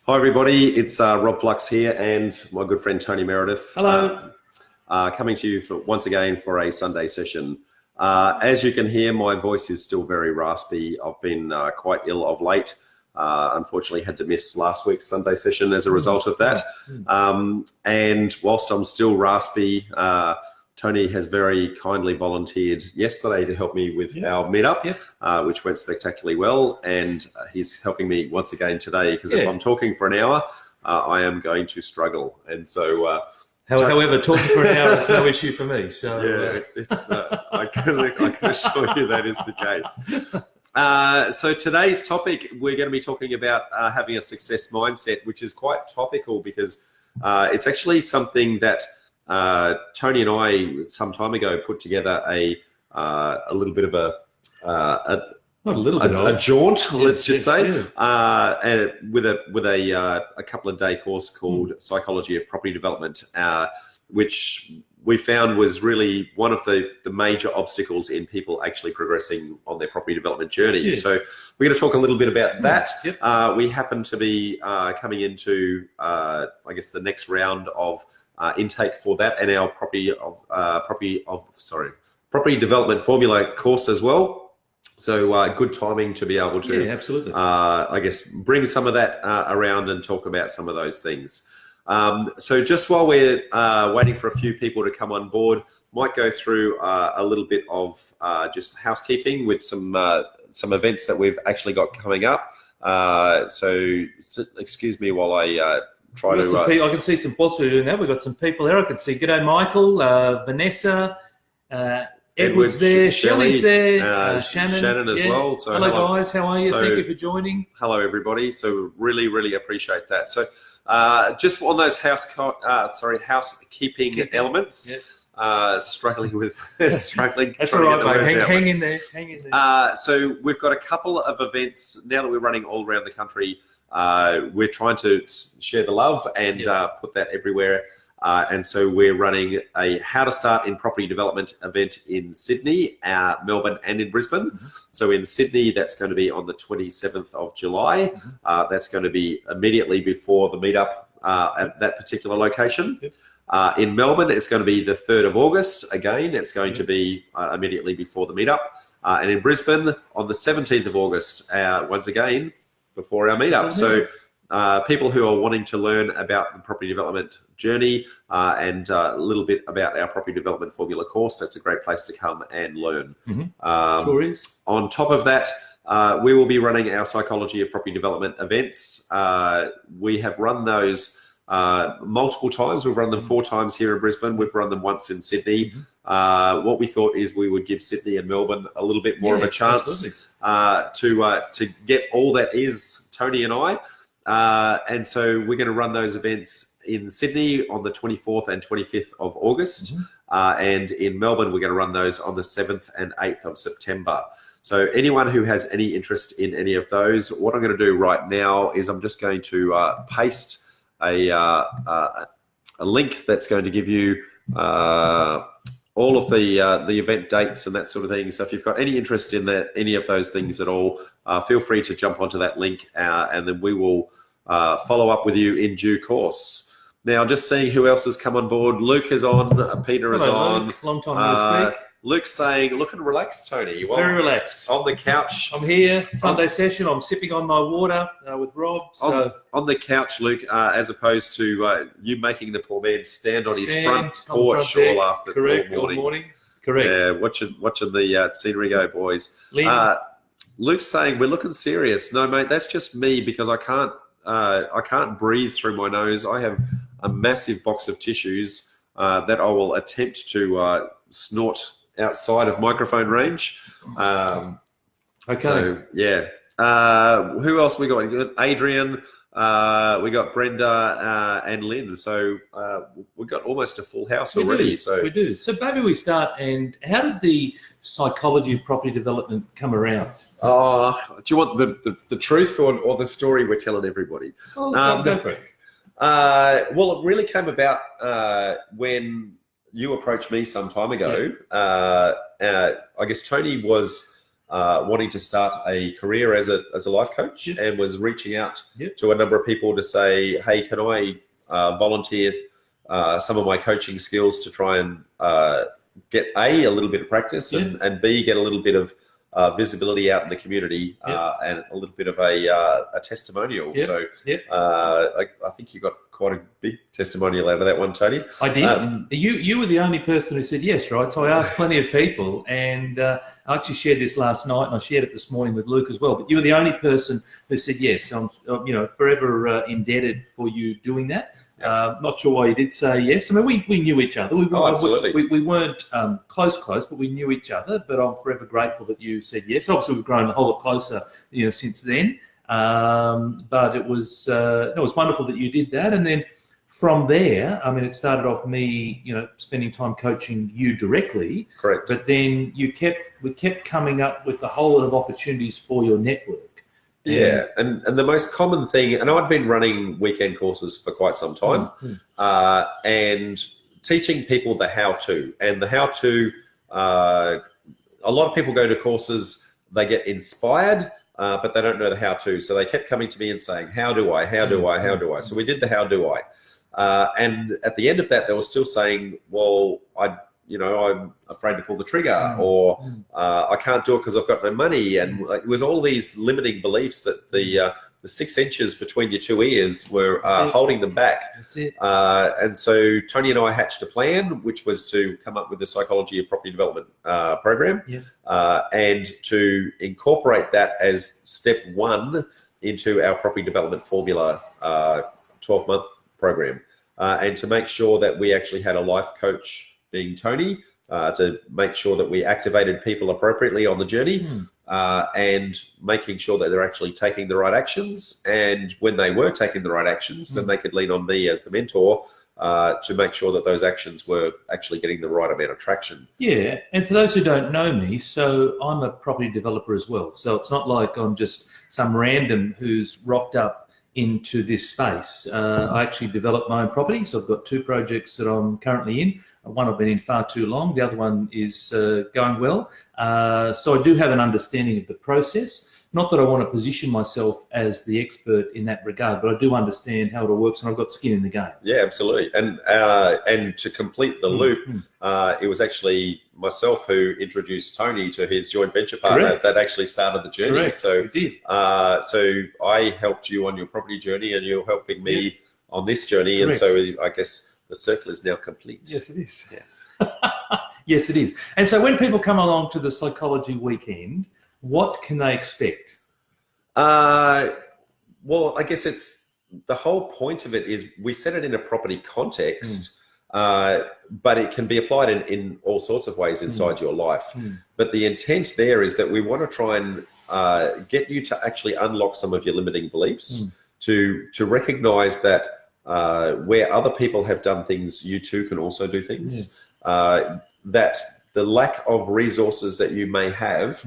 Hi everybody, it's Rob Flux here and my good friend Tony Meredith. Hello. Coming to you once again for a Sunday session. As you can hear, my voice is still very raspy. I've been quite ill of late. Unfortunately had to miss last week's Sunday session as a result of that. And whilst I'm still raspy, Tony has very kindly volunteered yesterday to help me with our meetup, which went spectacularly well. And he's helping me once again today because if I'm talking for an hour, I am going to struggle. And so, however, talking for an hour is no issue for me. So it's, I can assure you that is the case. So today's topic, we're going to be talking about having a success mindset, which is quite topical because it's actually something that Tony and I some time ago put together a little bit of a jaunt, let's just say, and with a couple of day course called Psychology of Property Development, which we found was really one of the major obstacles in people actually progressing on their property development journey. So we're going to talk a little bit about that. We happen to be coming into, I guess, the next round of intake for that and our property development formula course as well. So good timing to be able to, absolutely. I guess, bring some of that around and talk about some of those things. So just while we're waiting for a few people to come on board, might go through a little bit of just housekeeping with some events that we've actually got coming up. So excuse me while I try to... I can see some posts doing that. We've got some people there. I can see G'day Michael, Vanessa, Edward's there, Shelley's there, Shannon as well. So hello guys, how are you? Thank you for joining. Hello everybody. So really appreciate that. So just on those housekeeping elements, struggling with That's all right, mate. Hang in there. So we've got a couple of events now that we're running all around the country. We're trying to share the love and put that everywhere. And so we're running a How to Start in Property Development event in Sydney, Melbourne and in Brisbane. So in Sydney, that's going to be on the 27th of July. That's going to be immediately before the meetup at that particular location. In Melbourne, it's going to be the 3rd of August. Again, it's going to be immediately before the meetup. And in Brisbane, on the 17th of August, once again, before our meetup. So people who are wanting to learn about the property development journey and a little bit about our property development formula course, that's a great place to come and learn. Sure is. On top of that, we will be running our Psychology of Property Development events. We have run those multiple times. We've run them 4 times here in Brisbane. We've run them once in Sydney. What we thought is we would give Sydney and Melbourne a little bit more of a chance to get all that is Tony and I. And so we're going to run those events in Sydney on the 24th and 25th of August. And in Melbourne, we're going to run those on the 7th and 8th of September. So anyone who has any interest in any of those, what I'm going to do right now is I'm just going to paste a link that's going to give you all of the event dates and that sort of thing. So if you've got any interest in any of those things at all, feel free to jump onto that link and then we will follow up with you in due course. Now, just seeing who else has come on board. Luke is on, Peter is on. Luke. Long time no speak. Luke's saying, looking relaxed, Tony. Very relaxed. On the couch. I'm here, Sunday session. I'm sipping on my water with Rob. So. On the couch, Luke, as opposed to you making the poor man stand on his front porch all after all morning. Correct. Yeah, watching the scenery go, boys. Luke's saying, we're looking serious. No, mate, that's just me because I can't breathe through my nose. I have a massive box of tissues that I will attempt to snort outside of microphone range. Okay. So, yeah. Who else we got? We got Adrian, we got Brenda and Lynn. So we've got almost a full house already. We do. So maybe we start. And how did the psychology of property development come around? Do you want the truth or the story we're telling everybody? Go for it. Well, it really came about when you approached me some time ago. I guess Tony was wanting to start a career as a life coach, Yep. and was reaching out Yep. to a number of people to say, hey, can I volunteer some of my coaching skills to try and get a little bit of practice, and B, get a little bit of visibility out in the community, and a little bit of a testimonial. Yep. So Yep. I think you got quite a big testimonial out of that one, Tony. I did. You were the only person who said yes, right? So I asked plenty of people, and I actually shared this last night, and I shared it this morning with Luke as well. But you were the only person who said yes. So I'm, forever indebted for you doing that. Not sure why you did say yes. I mean, we knew each other. Absolutely. We weren't close, but we knew each other. But I'm forever grateful that you said yes. Obviously, we've grown a whole lot closer, since then. But it was wonderful that you did that. And then from there, I mean, it started off me, spending time coaching you directly. Correct. But then we kept coming up with a whole lot of opportunities for your network. Yeah, and the most common thing, and I'd been running weekend courses for quite some time, and teaching people the how-to. And the how-to, a lot of people go to courses, they get inspired, but they don't know the how-to. So they kept coming to me and saying, how do I? So we did the how do I. And at the end of that, they were still saying, well, I'm afraid to pull the trigger, or I can't do it because I've got no money. And it was all these limiting beliefs that the 6 inches between your two ears were holding them back. That's it. And so Tony and I hatched a plan, which was to come up with the Psychology of Property Development program, and to incorporate that as step one into our property development formula 12-month program, and to make sure that we actually had a life coach, being Tony, to make sure that we activated people appropriately on the journey, and making sure that they're actually taking the right actions. And when they were taking the right actions, then they could lean on me as the mentor to make sure that those actions were actually getting the right amount of traction. Yeah, and for those who don't know me, so I'm a property developer as well. So it's not like I'm just some random who's rocked up into this space. I actually develop my own properties. I've got 2 projects that I'm currently in. One I've been in far too long. The other one is going well. So I do have an understanding of the process. Not that I want to position myself as the expert in that regard, but I do understand how it all works, and I've got skin in the game. Yeah, absolutely. And to complete the loop, it was actually myself who introduced Tony to his joint venture partner that actually started the journey. Correct. So you did. So I helped you on your property journey, and you're helping me on this journey. Correct. And so I guess the circle is now complete. Yes, it is. Yes. Yes, it is. And so when people come along to the Psychology Weekend, what can they expect? Well, I guess it's the whole point of it is we set it in a property context, but it can be applied in all sorts of ways inside your life. But the intent there is that we want to try and get you to actually unlock some of your limiting beliefs, to recognize that where other people have done things, you too can also do things. That the lack of resources that you may have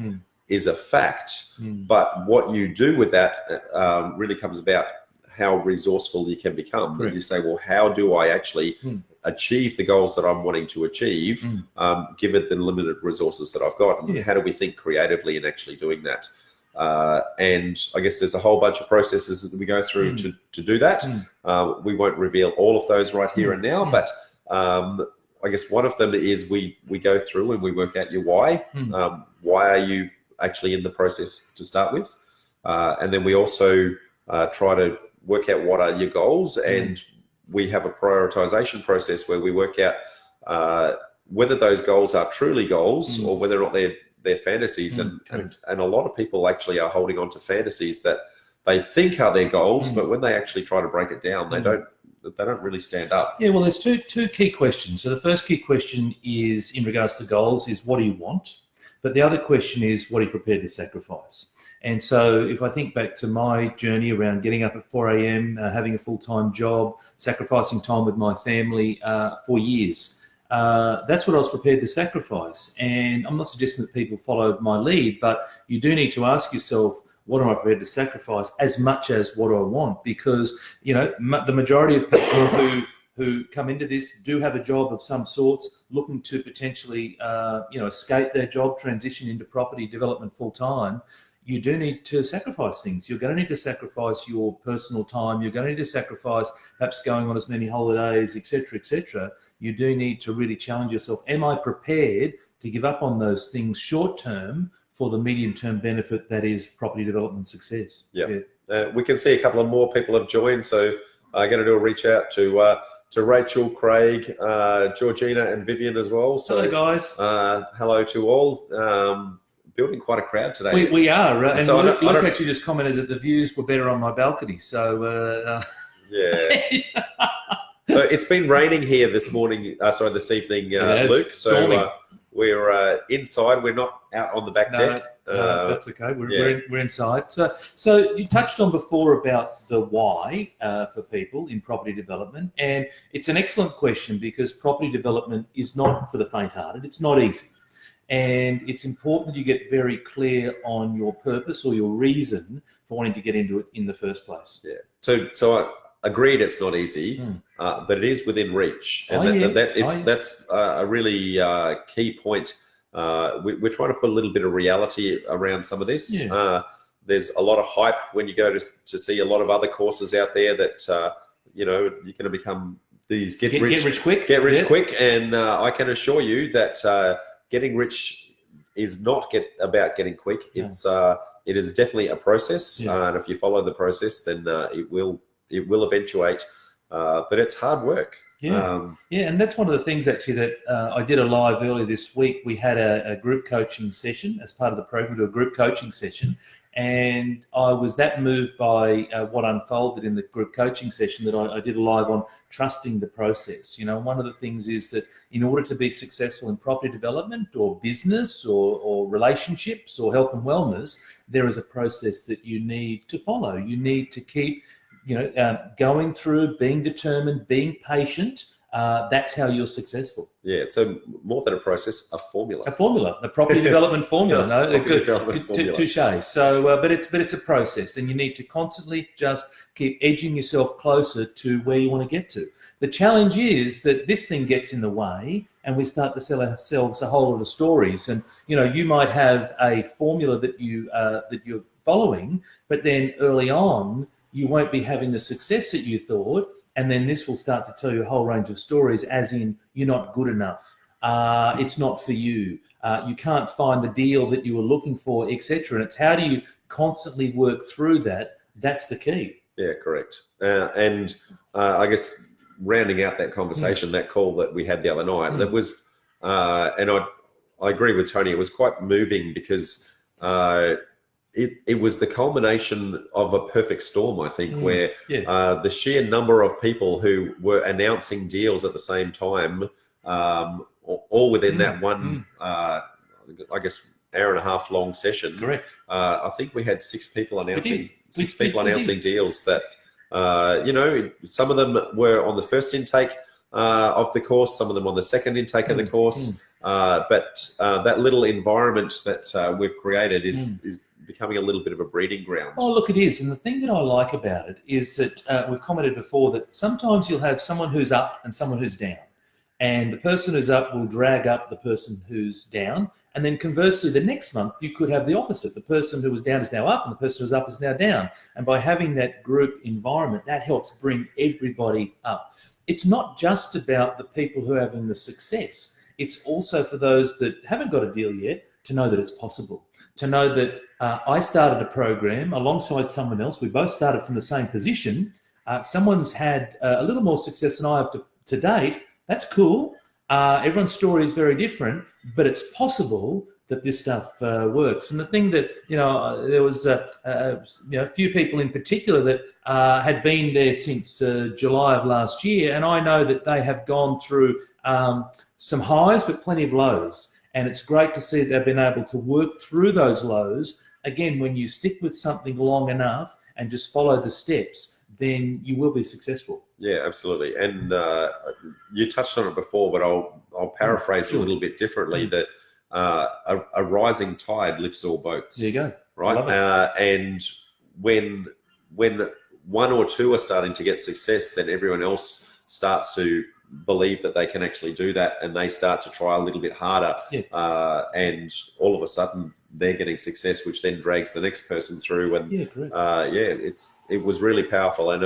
is a fact, but what you do with that really comes about how resourceful you can become. You say, well, how do I actually achieve the goals that I'm wanting to achieve, given the limited resources that I've got? And how do we think creatively in actually doing that? And I guess there's a whole bunch of processes that we go through to do that. We won't reveal all of those right here and now, but I guess one of them is we go through and we work out your why. Why are you actually in the process to start with? And then we also try to work out what are your goals, and we have a prioritization process where we work out whether those goals are truly goals or whether or not they're fantasies. And a lot of people actually are holding on to fantasies that they think are their goals, but when they actually try to break it down, they don't really stand up. Yeah, well, there's two key questions. So the first key question is in regards to goals is what do you want? But the other question is what are you prepared to sacrifice? And so if I think back to my journey around getting up at 4 a.m., having a full-time job, sacrificing time with my family for years, that's what I was prepared to sacrifice. And I'm not suggesting that people followed my lead, but you do need to ask yourself, what am I prepared to sacrifice as much as what do I want? Because, the majority of people who come into this do have a job of some sorts, looking to potentially, escape their job, transition into property development full time. You do need to sacrifice things. You're going to need to sacrifice your personal time. You're going to need to sacrifice perhaps going on as many holidays, etc., etc. You do need to really challenge yourself. Am I prepared to give up on those things short term for the medium term benefit that is property development success? Yeah. We can see a couple of more people have joined, so I'm going to do a reach out to Rachel, Craig, Georgina, and Vivian as well. So, hello, guys. Hello to all. Building quite a crowd today. We are, and so Luke actually just commented that the views were better on my balcony. So yeah. So it's been raining here this morning. This evening, Luke. So we're inside. We're not out on the back deck. No, that's okay. We're inside. So you touched on before about the why for people in property development, and it's an excellent question because property development is not for the faint-hearted. It's not easy, and it's important that you get very clear on your purpose or your reason for wanting to get into it in the first place. Yeah. So I agreed, it's not easy, but it is within reach, and that's a really key point. We're trying to put a little bit of reality around some of this. Yeah. There's a lot of hype when you go to see a lot of other courses out there that you're going to become these get rich quick, and I can assure you that getting rich is not about getting quick. It is definitely a process, and if you follow the process, then it will eventuate. But it's hard work. Yeah, and that's one of the things actually that I did a live earlier this week. We had a group coaching session as part of the program, a group coaching session, and I was that moved by what unfolded in the group coaching session that I did a live on trusting the process. One of the things is that in order to be successful in property development or business or relationships or health and wellness, there is a process that you need to follow. You need to keep going through, being determined, being patient. That's how you're successful. Yeah, so more than a process, a formula. A property development formula. Formula. Touche. So, but it's a process, and you need to constantly just keep edging yourself closer to where you want to get to. The challenge is that this thing gets in the way, and we start to sell ourselves a whole lot of stories. And you might have a formula that you're following, but then early on, you won't be having the success that you thought, and then this will start to tell you a whole range of stories, as in you're not good enough, it's not for you, you can't find the deal that you were looking for, etc. And it's how do you constantly work through that? That's the key. Yeah, correct. And I guess rounding out that conversation, that call that we had the other night, that was, and I agree with Tony, it was quite moving because it was the culmination of a perfect storm, I think, where the sheer number of people who were announcing deals at the same time, all within that one, I guess, hour and a half long session. Correct. I think we had six people announcing deals that, some of them were on the first intake of the course, some of them on the second intake of the course. But that little environment that we've created is becoming a little bit of a breeding ground. Oh, look, it is. And the thing that I like about it is that we've commented before that sometimes you'll have someone who's up and someone who's down. And the person who's up will drag up the person who's down. And then conversely, the next month, you could have the opposite. The person who was down is now up and the person who's up is now down. And by having that group environment, that helps bring everybody up. It's not just about the people who are having the success. It's also for those that haven't got a deal yet to know that it's possible. To know that I started a program alongside someone else. We both started from the same position. Someone's had a little more success than I have to date. That's cool. Everyone's story is very different, but it's possible that this stuff works. And the thing that, there was a few people in particular that had been there since July of last year, and I know that they have gone through some highs, but plenty of lows. And it's great to see that they've been able to work through those lows. Again, when you stick with something long enough and just follow the steps, then you will be successful. Yeah, absolutely. And you touched on it before, but I'll paraphrase a little bit differently, that a rising tide lifts all boats. There you go. Right? And when one or two are starting to get success, then everyone else starts to believe that they can actually do that, and they start to try a little bit harder, and all of a sudden they're getting success, which then drags the next person through. And it was really powerful. And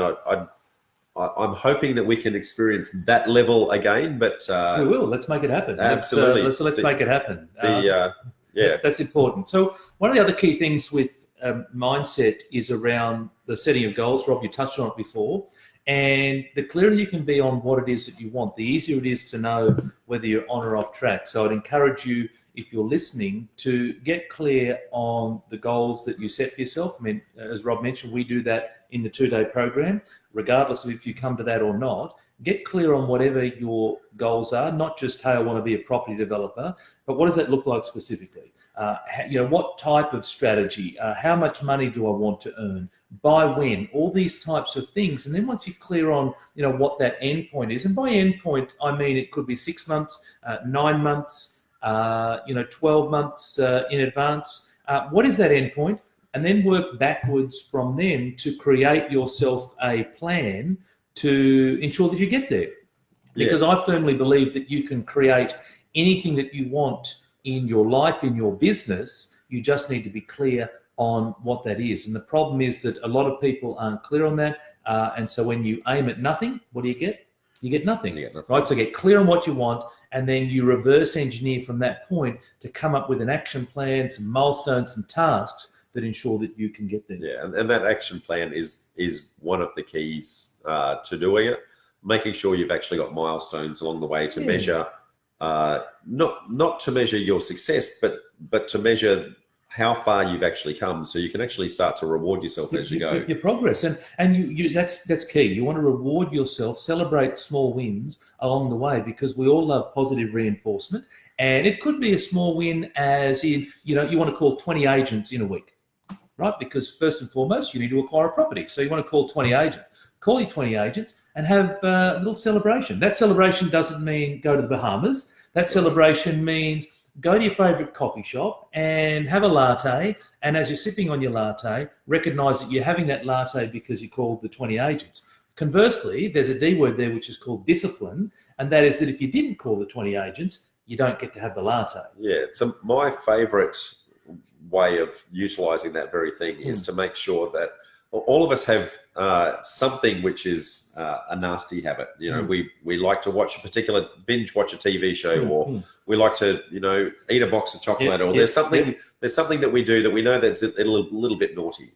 I'm hoping that we can experience that level again, but we will. Let's make it happen. Absolutely, let's make it happen. Yeah, that's important. So one of the other key things with mindset is around the setting of goals. Rob, you touched on it before. And the clearer you can be on what it is that you want, the easier it is to know whether you're on or off track. So I'd encourage you, if you're listening, to get clear on the goals that you set for yourself. I mean, as Rob mentioned, we do that in the 2-day program, regardless of if you come to that or not. Get clear on whatever your goals are, not just, hey, I want to be a property developer, but what does that look like specifically? What type of strategy? How much money do I want to earn? By when? All these types of things. And then once you're clear on, what that end point is, and by end point, I mean it could be 6 months, 9 months, 12 months in advance. What is that end point? And then work backwards from them to create yourself a plan to ensure that you get there. Because I firmly believe that you can create anything that you want in your life, in your business. You just need to be clear on what that is. And the problem is that a lot of people aren't clear on that. And so when you aim at nothing, what do you get? You get nothing, right? So get clear on what you want, and then you reverse engineer from that point to come up with an action plan, some milestones, some tasks that ensure that you can get there. Yeah, and that action plan is one of the keys to doing it. Making sure you've actually got milestones along the way to measure, not to measure your success, but to measure how far you've actually come, so you can actually start to reward yourself as you go. Your progress, and you that's key. You want to reward yourself, celebrate small wins along the way, because we all love positive reinforcement. And it could be a small win, as in you want to call 20 agents in a week, right? Because first and foremost, you need to acquire a property, so you want to call 20 agents. Call your 20 agents and have a little celebration. That celebration doesn't mean go to the Bahamas. That celebration means go to your favourite coffee shop and have a latte, and as you're sipping on your latte, recognise that you're having that latte because you called the 20 agents. Conversely, there's a D word there which is called discipline, and that is that if you didn't call the 20 agents, you don't get to have the latte. Yeah, so my favourite way of utilising that very thing is to make sure that all of us have something which is a nasty habit. We like to watch binge watch a TV show, or we like to, eat a box of chocolate, or there's something that we do that we know that's a little bit naughty.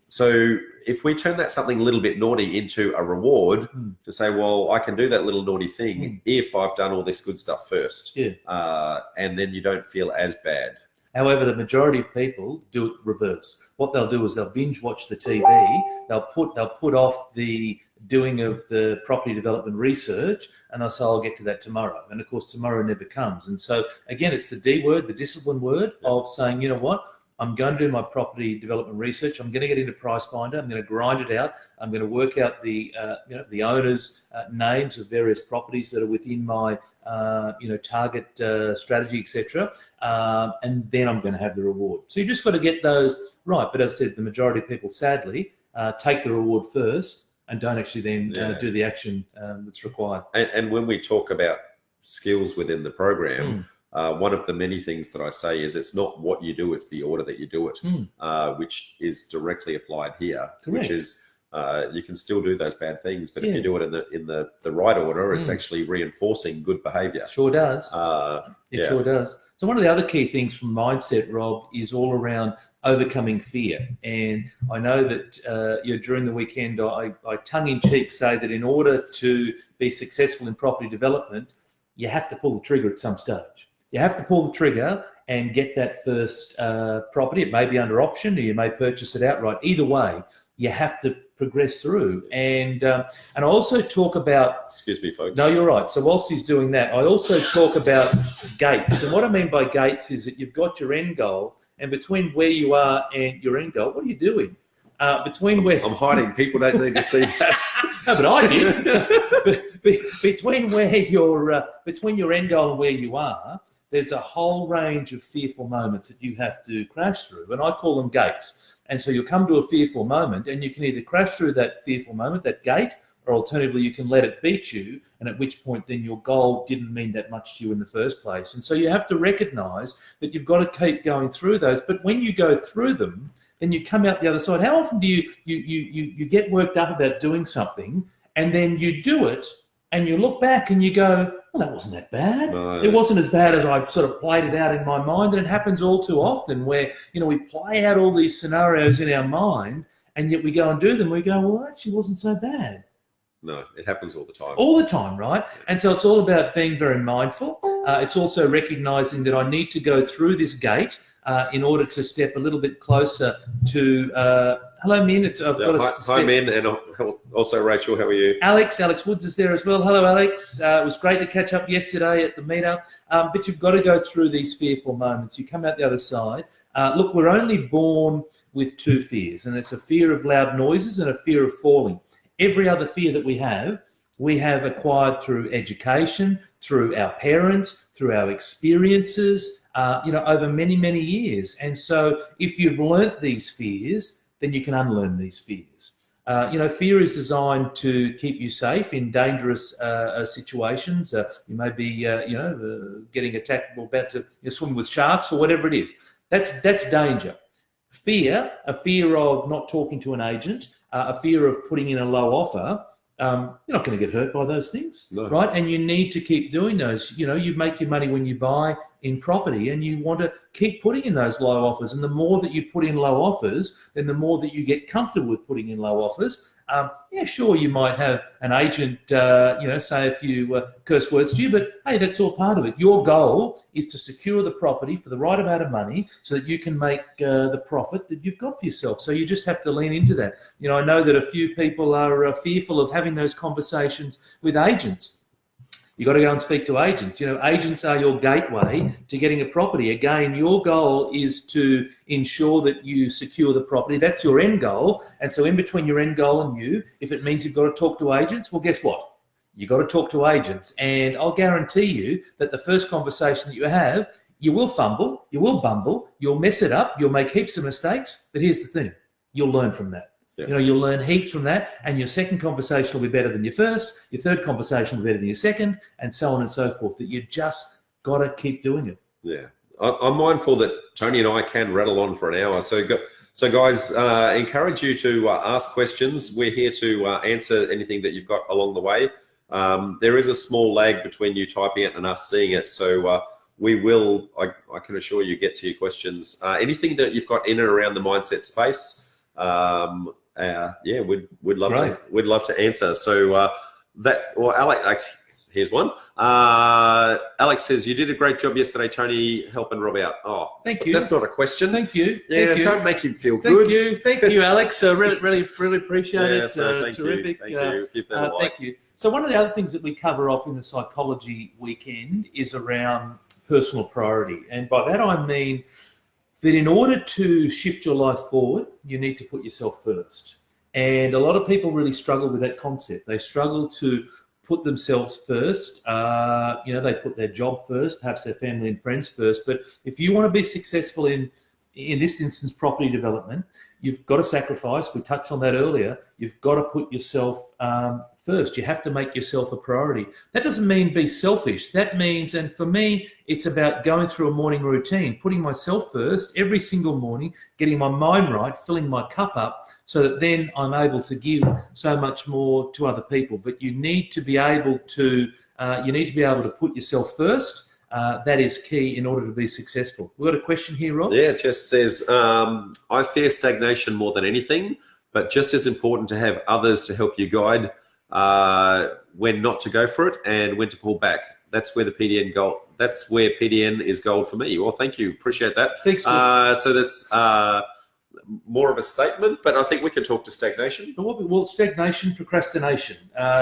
So if we turn that something a little bit naughty into a reward to say, well, I can do that little naughty thing if I've done all this good stuff first, and then you don't feel as bad. However, the majority of people do it reverse. What they'll do is they'll binge watch the TV. They'll put off the doing of the property development research, and they'll say, I'll get to that tomorrow. And of course, tomorrow never comes. And so again, it's the D word, the discipline word of saying, you know what? I'm going to do my property development research. I'm going to get into Price Finder. I'm going to grind it out. I'm going to work out the owners' names of various properties that are within my target strategy, etc. And then I'm going to have the reward. So you've just got to get those right. But as I said, the majority of people, sadly, take the reward first and don't actually then do the action that's required. And when we talk about skills within the program, one of the many things that I say is it's not what you do, it's the order that you do it, which is directly applied here. Correct. Which is you can still do those bad things, but if you do it in the right order, it's actually reinforcing good behaviour. Sure does. It sure does. So one of the other key things from mindset, Rob, is all around overcoming fear. And I know that during the weekend, I tongue-in-cheek say that in order to be successful in property development, you have to pull the trigger at some stage. You have to pull the trigger and get that first property. It may be under option, or you may purchase it outright. Either way, you have to progress through. And I also talk about... Excuse me, folks. No, you're right. So whilst he's doing that, I also talk about gates. And what I mean by gates is that you've got your end goal, and between where you are and your end goal, what are you doing? Between where... I'm hiding. People don't need to see that. No, but I did. Between your end goal and where you are, there's a whole range of fearful moments that you have to crash through, and I call them gates. And so you'll come to a fearful moment, and you can either crash through that fearful moment, that gate, or alternatively, you can let it beat you, and at which point then your goal didn't mean that much to you in the first place. And so you have to recognize that you've got to keep going through those. But when you go through them, then you come out the other side. How often do you get worked up about doing something, and then you do it, and you look back and you go, well, that wasn't that bad. No. It wasn't as bad as I sort of played it out in my mind. And it happens all too often where, we play out all these scenarios in our mind, and yet we go and do them. We go, well, actually, it wasn't so bad. No, it happens all the time. All the time, right? And so it's all about being very mindful. It's also recognizing that I need to go through this gate in order to step a little bit closer to... hello, Min. Hi, Min, and also Rachel. How are you? Alex Woods is there as well. Hello, Alex. It was great to catch up yesterday at the meetup. But you've got to go through these fearful moments. You come out the other side. Look, we're only born with two fears, and it's a fear of loud noises and a fear of falling. Every other fear that we have acquired through education, through our parents, through our experiences, over many, many years. And so if you've learnt these fears, then you can unlearn these fears. Fear is designed to keep you safe in dangerous situations. You may be, getting attacked or about to swim with sharks or whatever it is. That's danger. Fear, a fear of not talking to an agent, a fear of putting in a low offer. You're not going to get hurt by those things, no. Right? And you need to keep doing those. You make your money when you buy in property, and you want to keep putting in those low offers. And the more that you put in low offers, then the more that you get comfortable with putting in low offers. Sure, you might have an agent, say a few curse words to you, but hey, that's all part of it. Your goal is to secure the property for the right amount of money so that you can make the profit that you've got for yourself. So you just have to lean into that. I know that a few people are fearful of having those conversations with agents. You got to go and speak to agents. Agents are your gateway to getting a property. Again, your goal is to ensure that you secure the property. That's your end goal. And so in between your end goal and you, if it means you've got to talk to agents, well, guess what? You've got to talk to agents. And I'll guarantee you that the first conversation that you have, you will fumble, you will bumble, you'll mess it up, you'll make heaps of mistakes. But here's the thing, you'll learn from that. Yeah. You'll learn heaps from that, and your second conversation will be better than your first, your third conversation will be better than your second, and so on and so forth, that you just got to keep doing it. Yeah. I'm mindful that Tony and I can rattle on for an hour. So guys, encourage you to ask questions. We're here to answer anything that you've got along the way. There is a small lag between you typing it and us seeing it. So we will, I can assure you, get to your questions. Anything that you've got in and around the mindset space, we'd love to answer. So Alex, here's one. Alex says, you did a great job yesterday, Tony, helping Rob out. Oh, thank you. That's not a question. Thank you. Yeah, thank you. Don't make him feel good. Thank you, Alex. Really appreciate it. So thank terrific. You. Thank you. Give that a like. Thank you. So one of the other things that we cover off in the psychology weekend is around personal priority, and by that I mean that in order to shift your life forward, you need to put yourself first. And a lot of people really struggle with that concept. They struggle to put themselves first. They put their job first, perhaps their family and friends first. But if you want to be successful in this instance, property development, you've got to sacrifice. We touched on that earlier. You've got to put yourself first. You have to make yourself a priority. That doesn't mean be selfish. That means, and for me, it's about going through a morning routine, putting myself first every single morning, getting my mind right, filling my cup up, so that then I'm able to give so much more to other people. But you need to be able to put yourself first. That is key in order to be successful. We've got a question here, Rob. Yeah, Jess says, I fear stagnation more than anything, but just as important to have others to help you guide when not to go for it and when to pull back. That's where the PDN goal. That's where PDN is gold for me. Well, thank you. Appreciate that. Thanks. So that's more of a statement, but I think we can talk to stagnation. Well, stagnation, procrastination.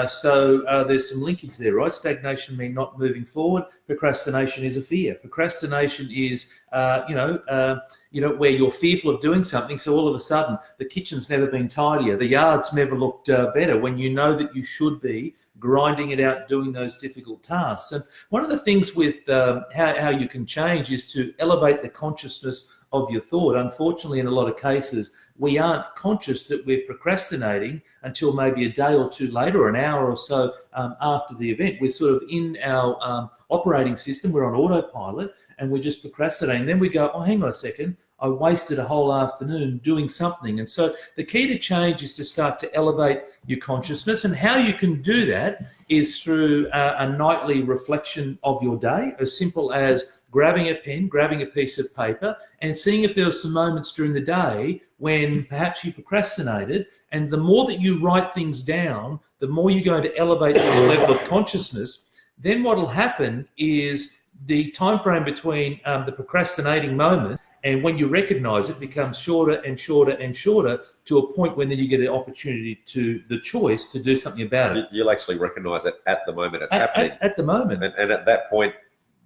So there's some linkage there, right? Stagnation means not moving forward. Procrastination is a fear. Procrastination is, where you're fearful of doing something. So all of a sudden, the kitchen's never been tidier. The yard's never looked better, when you know that you should be grinding it out, doing those difficult tasks. And one of the things with how you can change is to elevate the consciousness of your thought. Unfortunately, in a lot of cases, we aren't conscious that we're procrastinating until maybe a day or two later, or an hour or so after the event. We're sort of in our operating system, we're on autopilot, and we're just procrastinating. Then we go, oh, hang on a second, I wasted a whole afternoon doing something. And so the key to change is to start to elevate your consciousness. And how you can do that is through a nightly reflection of your day, as simple as grabbing a pen, grabbing a piece of paper, and seeing if there were some moments during the day when perhaps you procrastinated. And the more that you write things down, the more you're going to elevate this level of consciousness. Then what will happen is the time frame between the procrastinating moment and when you recognize it becomes shorter and shorter and shorter, to a point when then you get an opportunity the choice to do something about it. You'll actually recognize it at the moment it's happening. At the moment. And at that point,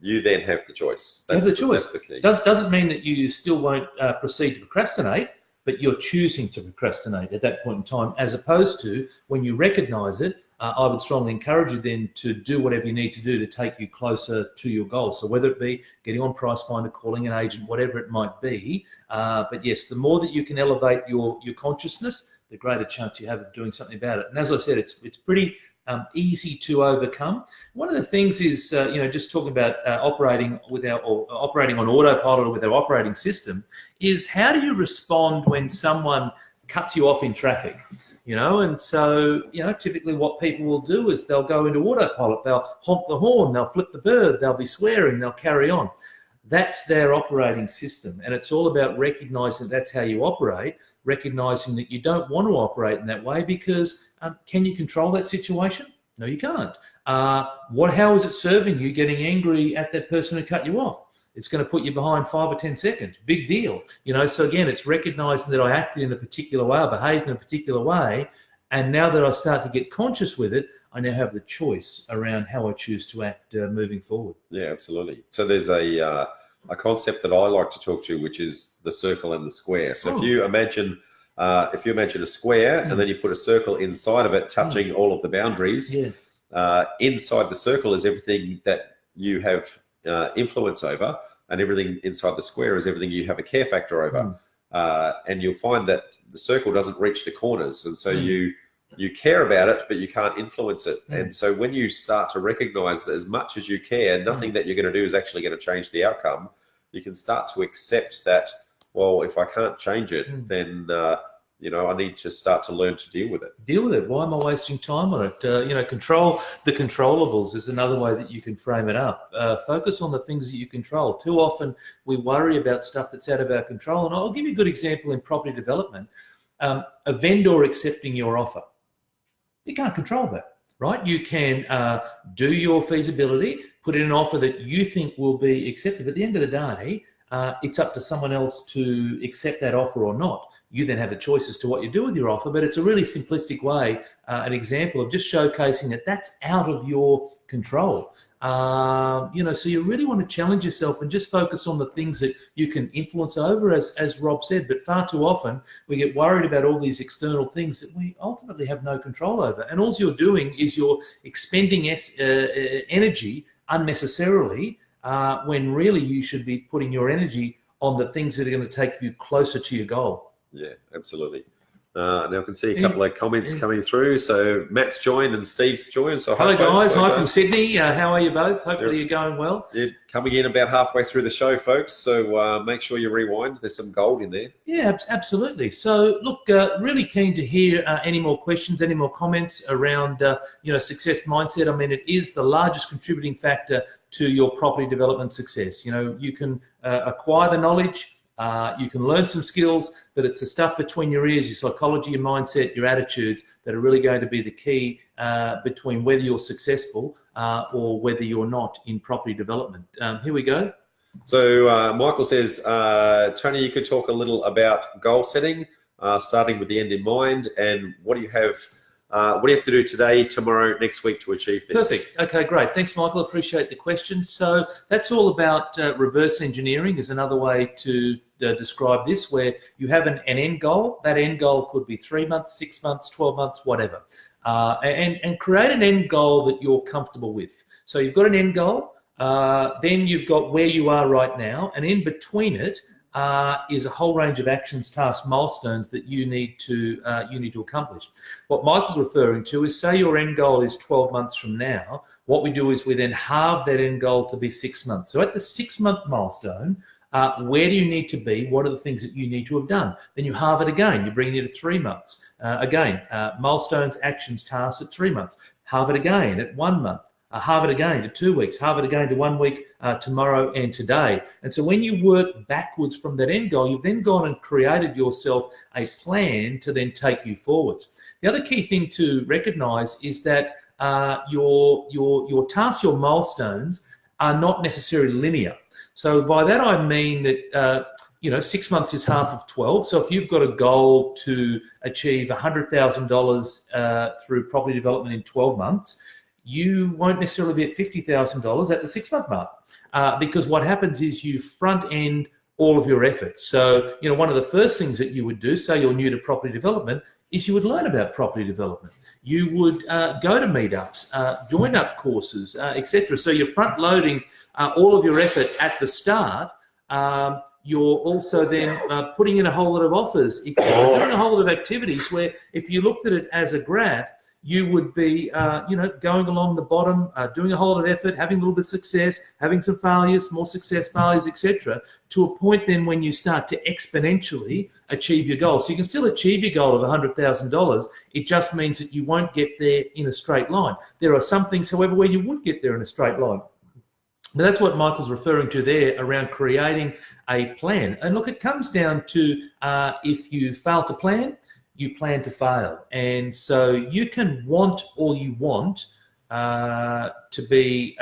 you then have the choice. You have the choice. That's the key. Doesn't mean that you still won't proceed to procrastinate, but you're choosing to procrastinate at that point in time, as opposed to when you recognize it. I would strongly encourage you then to do whatever you need to do to take you closer to your goal. So whether it be getting on Pricefinder, calling an agent, whatever it might be. But yes, the more that you can elevate your consciousness, the greater chance you have of doing something about it. And as I said, it's pretty easy to overcome. One of the things is, just talking about operating on autopilot with our operating system, is how do you respond when someone cuts you off in traffic? And so, typically what people will do is they'll go into autopilot, they'll honk the horn, they'll flip the bird, they'll be swearing, they'll carry on. That's their operating system. And it's all about recognizing that's how you operate, recognizing that you don't want to operate in that way, because can you control that situation? No, you can't. How is it serving you getting angry at that person who cut you off? It's going to put you behind 5 or 10 seconds. Big deal. So again, it's recognizing that I acted in a particular way, I behaved in a particular way. And now that I start to get conscious with it, I now have the choice around how I choose to act moving forward. Yeah, absolutely. So there's a concept that I like to talk to, which is the circle and the square. So if you imagine a square and then you put a circle inside of it, touching all of the boundaries, inside the circle is everything that you have influence over, and everything inside the square is everything you have a care factor over. And you'll find that the circle doesn't reach the corners, and so you care about it, but you can't influence it. And so when you start to recognize that as much as you care, nothing that you're going to do is actually going to change the outcome, you can start to accept that, well, if I can't change it, then I need to start to learn to deal with it. Deal with it. Why am I wasting time on it? Control the controllables is another way that you can frame it up. Focus on the things that you control. Too often we worry about stuff that's out of our control. And I'll give you a good example in property development. A vendor accepting your offer. You can't control that, right? You can do your feasibility, put in an offer that you think will be accepted. But at the end of the day, it's up to someone else to accept that offer or not. You then have the choice as to what you do with your offer, but it's a really simplistic way, an example of just showcasing that that's out of your control. So you really want to challenge yourself and just focus on the things that you can influence over, as Rob said. But far too often we get worried about all these external things that we ultimately have no control over. And all you're doing is you're expending energy unnecessarily, when really you should be putting your energy on the things that are going to take you closer to your goal. Yeah, absolutely. Now I can see a couple of comments coming through. So Matt's joined and Steve's joined. So hello guys, hi from Sydney. How are you both? Hopefully you're going well. Yeah, coming in about halfway through the show, folks. So make sure you rewind. There's some gold in there. Yeah, absolutely. So look, really keen to hear any more questions, any more comments around success mindset. I mean, it is the largest contributing factor to your property development success. You can acquire the knowledge. You can learn some skills, but it's the stuff between your ears, your psychology, your mindset, your attitudes that are really going to be the key between whether you're successful or whether you're not in property development. Here we go. So Michael says, Tony, you could talk a little about goal setting, starting with the end in mind, and what do you have to do today, tomorrow, next week to achieve this? Perfect. Okay, great. Thanks, Michael. Appreciate the question. So that's all about reverse engineering is another way to describe this, where you have an end goal. That end goal could be 3 months, 6 months, 12 months, whatever. And create an end goal that you're comfortable with. So you've got an end goal, then you've got where you are right now, and in between it, is a whole range of actions, tasks, milestones that you need to accomplish. What Michael's referring to is, say your end goal is 12 months from now. What we do is we then halve that end goal to be 6 months. So at the 6-month milestone, where do you need to be? What are the things that you need to have done? Then you halve it again. You bring it to 3 months. Milestones, actions, tasks at 3 months. Halve it again at 1 month. Halve it again to 2 weeks. Halve it again to 1 week, tomorrow and today. And so when you work backwards from that end goal, you've then gone and created yourself a plan to then take you forwards. The other key thing to recognise is that your tasks, your milestones, are not necessarily linear. So by that I mean that 6 months is half of 12. So if you've got a goal to achieve $100,000 through property development in 12 months, you won't necessarily be at $50,000 at the 6-month mark, because what happens is you front end all of your efforts. So one of the first things that you would do, say you're new to property development, is you would learn about property development. You would go to meetups, join up courses, etc. So you're front loading all of your effort at the start. You're also then putting in a whole lot of offers, doing a whole lot of activities where, if you looked at it as a graph, you would be, going along the bottom, doing a whole lot of effort, having a little bit of success, having some failures, more success, failures, etc., to a point then when you start to exponentially achieve your goal. So you can still achieve your goal of $100,000. It just means that you won't get there in a straight line. There are some things, however, where you would get there in a straight line. But that's what Michael's referring to there around creating a plan. And look, it comes down to if you fail to plan, you plan to fail. And so you can want all you want to be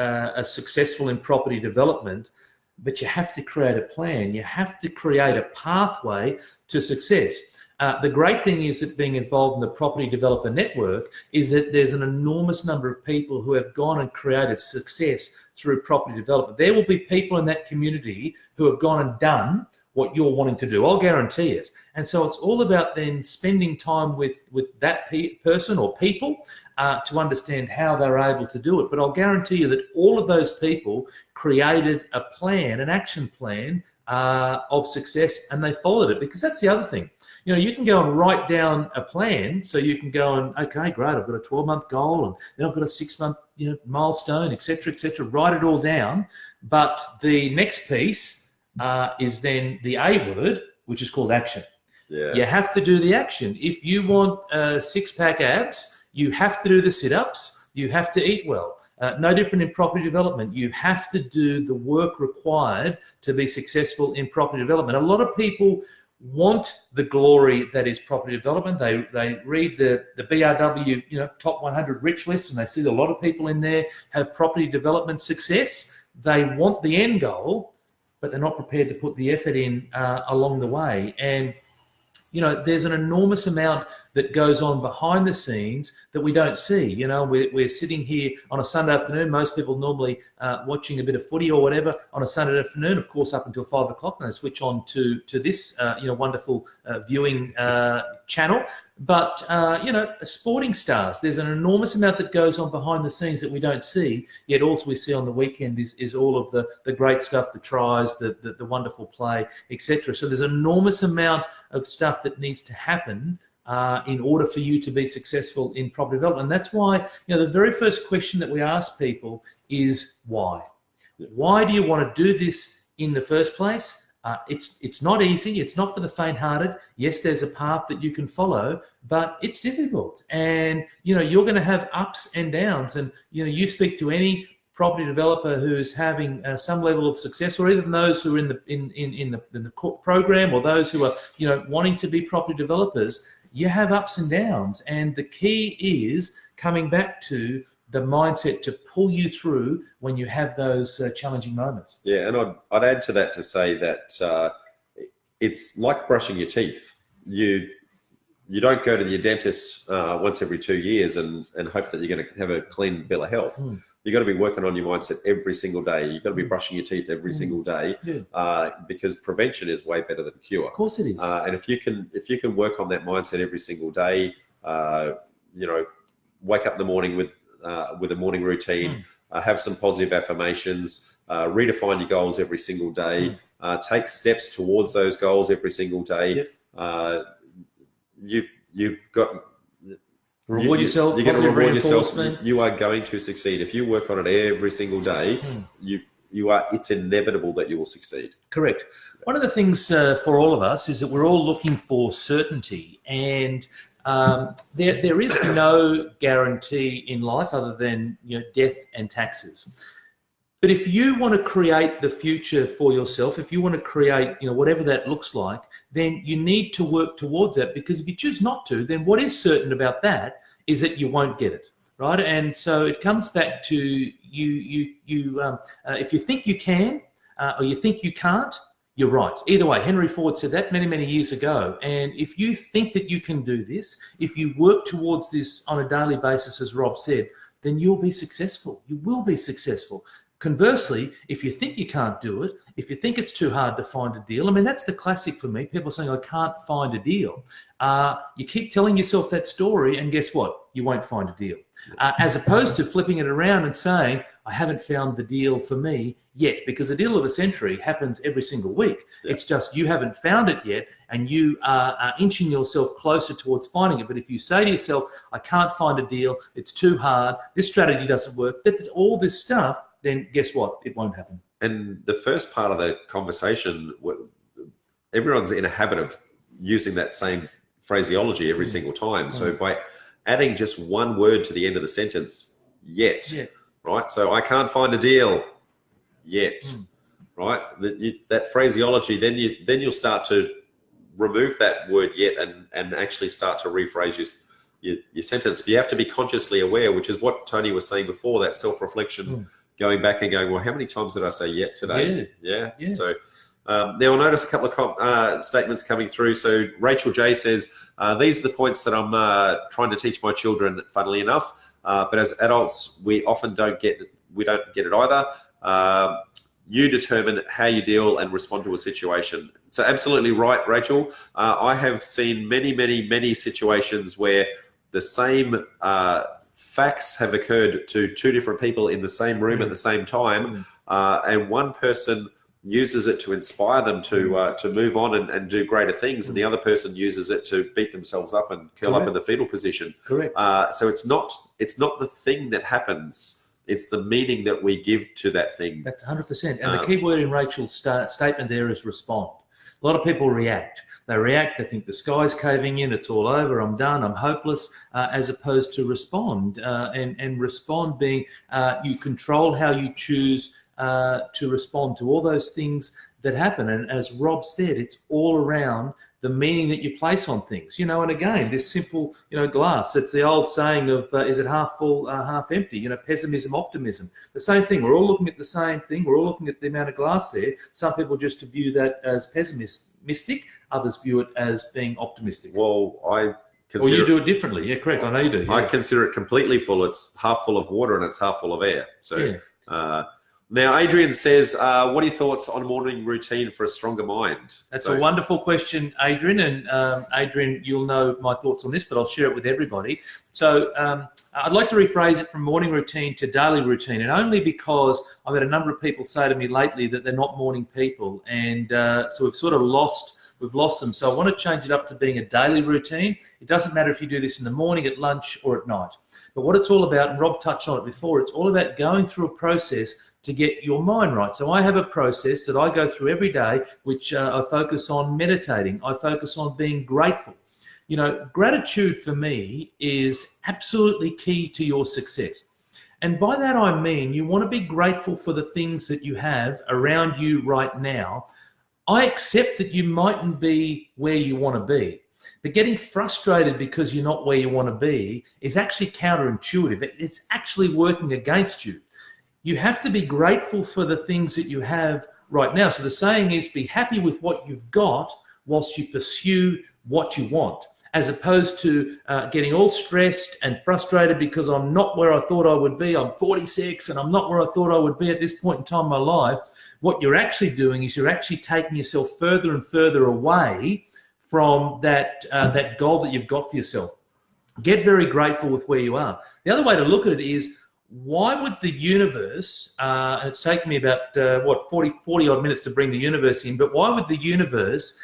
successful in property development, but you have to create a plan. You have to create a pathway to success. The great thing is that being involved in the Property Developer Network is that there's an enormous number of people who have gone and created success through property development. There will be people in that community who have gone and done what you're wanting to do. I'll guarantee it. And so it's all about then spending time with that person or people to understand how they're able to do it. But I'll guarantee you that all of those people created a plan, an action plan of success, and they followed it, because that's the other thing. You can go and write down a plan, so you can go and, okay, great, I've got a 12-month goal, and then I've got a 6-month milestone, etc., etc. Write it all down. But the next piece is then the A word, which is called action. Yeah. You have to do the action. If you want 6-pack abs, you have to do the sit-ups. You have to eat well. No different in property development. You have to do the work required to be successful in property development. A lot of people want the glory that is property development. They read the BRW top 100 rich list, and they see a lot of people in there have property development success. They want the end goal, but they're not prepared to put the effort in along the way. And there's an enormous amount that goes on behind the scenes that we don't see. We're sitting here on a Sunday afternoon. Most people normally watching a bit of footy or whatever on a Sunday afternoon, of course, up until 5 o'clock, and they switch on to this, wonderful viewing channel. But, sporting stars, there's an enormous amount that goes on behind the scenes that we don't see, yet all we see on the weekend is all of the great stuff, the tries, the wonderful play, etc. So there's an enormous amount of stuff that needs to happen in order for you to be successful in property development. And that's why, the very first question that we ask people is why? Why do you want to do this in the first place? It's not easy. It's not for the faint-hearted. Yes, there's a path that you can follow, but it's difficult. And, you're going to have ups and downs. And, you speak to any property developer who's having some level of success, or even those who are in the program, or those who are, wanting to be property developers, you have ups and downs. And the key is coming back to the mindset to pull you through when you have those challenging moments. Yeah, and I'd add to that to say that it's like brushing your teeth. You don't go to your dentist once every 2 years and hope that you're going to have a clean bill of health. You've got to be working on your mindset every single day. You've got to be brushing your teeth every single day, because prevention is way better than cure. Of course it is. And if you can work on that mindset every single day, wake up in the morning with a morning routine, have some positive affirmations, redefine your goals every single day, take steps towards those goals every single day. Yep. You've got Reward yourself. You're going to positive reward yourself. reinforcement. You are going to succeed if you work on it every single day. You are. It's inevitable that you will succeed. Correct. One of the things for all of us is that we're all looking for certainty, and there is no guarantee in life other than death and taxes. But if you want to create the future for yourself, if you want to create whatever that looks like, then you need to work towards that, because if you choose not to, then what is certain about that is that you won't get it, right? And so it comes back to if you think you can or you think you can't, you're right. Either way, Henry Ford said that many, many years ago. And if you think that you can do this, if you work towards this on a daily basis, as Rob said, then you'll be successful. You will be successful. Conversely, if you think you can't do it, if you think it's too hard to find a deal, I mean, that's the classic for me. People saying, I can't find a deal. You keep telling yourself that story, and guess what? You won't find a deal. As opposed to flipping it around and saying, I haven't found the deal for me yet, because the deal of a century happens every single week. Yeah. It's just you haven't found it yet, and you are inching yourself closer towards finding it. But if you say to yourself, I can't find a deal, it's too hard, this strategy doesn't work, all this stuff, then guess what? It won't happen. And the first part of the conversation, everyone's in a habit of using that same phraseology every single time. So by adding just one word to the end of the sentence, yet, right? So I can't find a deal yet, right? That phraseology, then you'll start to remove that word yet and actually start to rephrase your sentence. But you have to be consciously aware, which is what Tony was saying before, that self-reflection. Going back and going, well, how many times did I say yet today? Yeah. So now I'll notice a couple of statements coming through. So Rachel J says, these are the points that I'm trying to teach my children, funnily enough. But as adults, we often don't get it either. You determine how you deal and respond to a situation. So absolutely right, Rachel. I have seen many, many, many situations where the same facts have occurred to two different people in the same room at the same time, and one person uses it to inspire them to move on and do greater things, and the other person uses it to beat themselves up and curl up in the fetal position. Correct. So it's not the thing that happens; it's the meaning that we give to that thing. That's 100%. And the key word in Rachel's statement there is respond. A lot of people react. They react, they think the sky's caving in, it's all over, I'm done, I'm hopeless, as opposed to respond. And respond being you control how you choose to respond to all those things that happen. And as Rob said, it's all around the meaning that you place on things. And again, this simple, glass, it's the old saying of, is it half full, half empty? Pessimism, optimism. The same thing. We're all looking at the same thing. We're all looking at the amount of glass there. Some people just view that as pessimistic. Others view it as being optimistic. Well, or you do it differently. Yeah, correct. I know you do. Yeah. I consider it completely full. It's half full of water and it's half full of air. So now Adrian says, what are your thoughts on morning routine for a stronger mind? That's a wonderful question, Adrian. And Adrian, you'll know my thoughts on this, but I'll share it with everybody. So I'd like to rephrase it from morning routine to daily routine, and only because I've had a number of people say to me lately that they're not morning people. And so we've sort of lost them. So I want to change it up to being a daily routine. It doesn't matter if you do this in the morning, at lunch, or at night. But what it's all about, and Rob touched on it before, it's all about going through a process to get your mind right. So I have a process that I go through every day, which I focus on meditating. I focus on being grateful. Gratitude for me is absolutely key to your success. And by that I mean you want to be grateful for the things that you have around you right now. I accept that you mightn't be where you want to be, but getting frustrated because you're not where you want to be is actually counterintuitive. It's actually working against you. You have to be grateful for the things that you have right now. So the saying is, be happy with what you've got whilst you pursue what you want, as opposed to getting all stressed and frustrated because I'm not where I thought I would be. I'm 46 and I'm not where I thought I would be at this point in time in my life. What you're actually doing is you're actually taking yourself further and further away from that goal that you've got for yourself. Get very grateful with where you are. The other way to look at it is, why would the universe, and it's taken me about, 40 odd minutes to bring the universe in, but why would the universe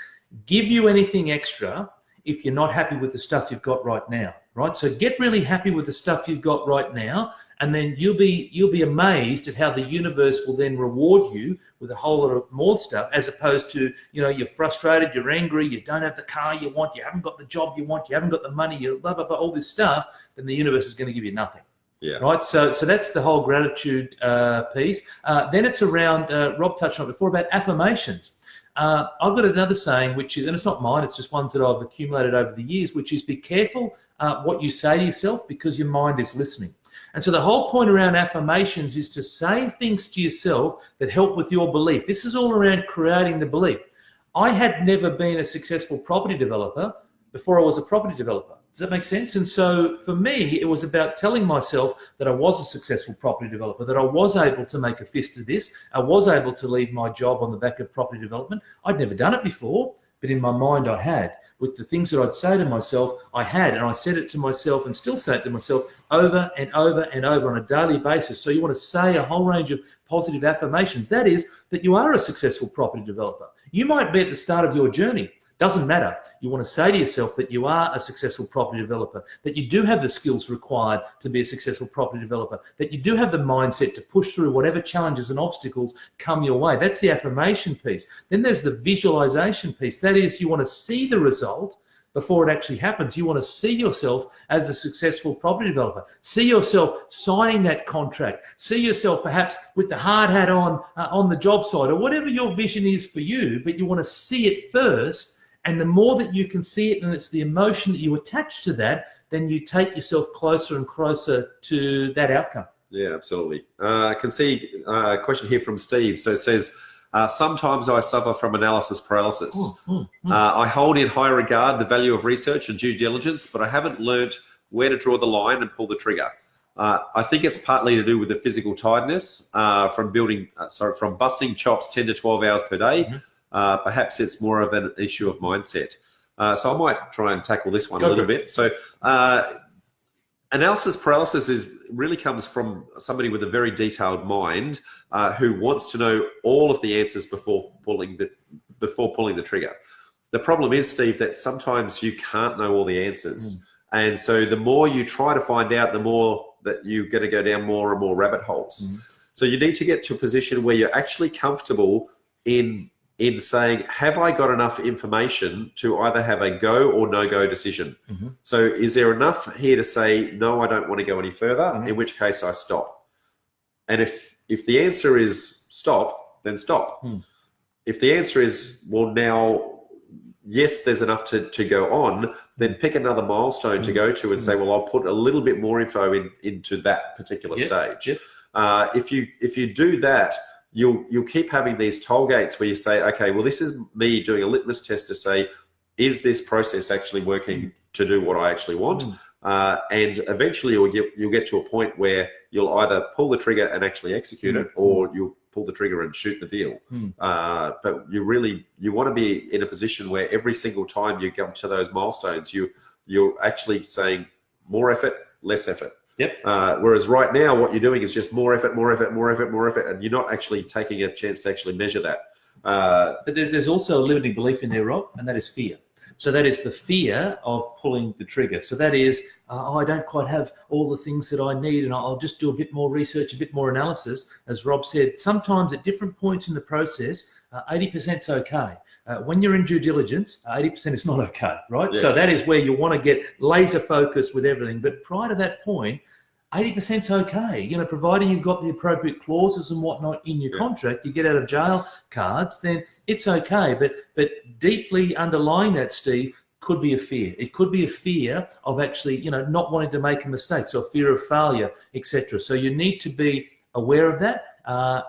give you anything extra if you're not happy with the stuff you've got right now, right? So get really happy with the stuff you've got right now, and then you'll be amazed at how the universe will then reward you with a whole lot of more stuff, as opposed to, you're frustrated, you're angry, you don't have the car you want, you haven't got the job you want, you haven't got the money, you blah, blah, blah, all this stuff, then the universe is going to give you nothing. Yeah. Right. So that's the whole gratitude piece. Then it's around, Rob touched on it before, about affirmations. I've got another saying, which is, and it's not mine, it's just ones that I've accumulated over the years, which is be careful what you say to yourself, because your mind is listening. And so the whole point around affirmations is to say things to yourself that help with your belief. This is all around creating the belief. I had never been a successful property developer before I was a property developer. Does that make sense? And so for me, it was about telling myself that I was a successful property developer, that I was able to make a fist of this. I was able to leave my job on the back of property development. I'd never done it before, but in my mind I had. With the things that I'd say to myself, I had, and I said it to myself and still say it to myself over and over and over on a daily basis. So you want to say a whole range of positive affirmations. That is, that you are a successful property developer. You might be at the start of your journey. Doesn't matter. You want to say to yourself that you are a successful property developer, that you do have the skills required to be a successful property developer, that you do have the mindset to push through whatever challenges and obstacles come your way. That's the affirmation piece. Then there's the visualization piece. That is, you want to see the result before it actually happens. You want to see yourself as a successful property developer. See yourself signing that contract. See yourself perhaps with the hard hat on the job site, or whatever your vision is for you, but you want to see it first. And the more that you can see it, and it's the emotion that you attach to that, then you take yourself closer and closer to that outcome. Yeah, absolutely. I can see a question here from Steve. So it says, sometimes I suffer from analysis paralysis. I hold in high regard the value of research and due diligence, but I haven't learnt where to draw the line and pull the trigger. I think it's partly to do with the physical tiredness from busting chops 10 to 12 hours per day. Perhaps it's more of an issue of mindset. So I might try and tackle this one a little bit. So analysis paralysis really comes from somebody with a very detailed mind who wants to know all of the answers before pulling the trigger. The problem is, Steve, that sometimes you can't know all the answers. And so the more you try to find out, the more that you're going to go down more and more rabbit holes. So you need to get to a position where you're actually comfortable in saying, have I got enough information to either have a go or no-go decision? So is there enough here to say, no, I don't want to go any further, in which case I stop? And if the answer is stop, then stop. If the answer is, well, now, yes, there's enough to go on, then pick another milestone to go to and say, well, I'll put a little bit more info into that particular stage. If you do that, you'll keep having these toll gates where you say, okay, well, this is me doing a litmus test to say, is this process actually working to do what I actually want? And eventually you'll get to a point where you'll either pull the trigger and actually execute it, or you'll pull the trigger and shoot the deal. But you want to be in a position where every single time you come to those milestones, you're actually saying more effort, less effort. Whereas right now, what you're doing is just more effort, more effort, more effort, more effort, and you're not actually taking a chance to actually measure that. But there's also a limiting belief in there, Rob, and that is fear. So that is the fear of pulling the trigger. So that is, I don't quite have all the things that I need, and I'll just do a bit more research, a bit more analysis. As Rob said, sometimes at different points in the process, 80% is okay. When you're in due diligence, 80% is not okay, right? So that is where you want to get laser focused with everything. But prior to that point, 80% is okay. Providing you've got the appropriate clauses and whatnot in your contract, you get out of jail cards, then it's okay. But deeply underlying that, Steve, could be a fear. It could be a fear of actually, not wanting to make a mistake, so fear of failure, etc. So you need to be aware of that.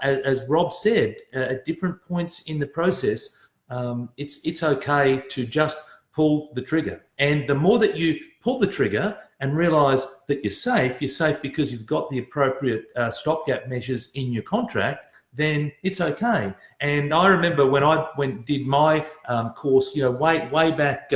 As Rob said, at different points in the process, it's okay to just pull the trigger. And the more that you pull the trigger and realize that you're safe because you've got the appropriate stopgap measures in your contract, then it's okay. And I remember when I did my course, way back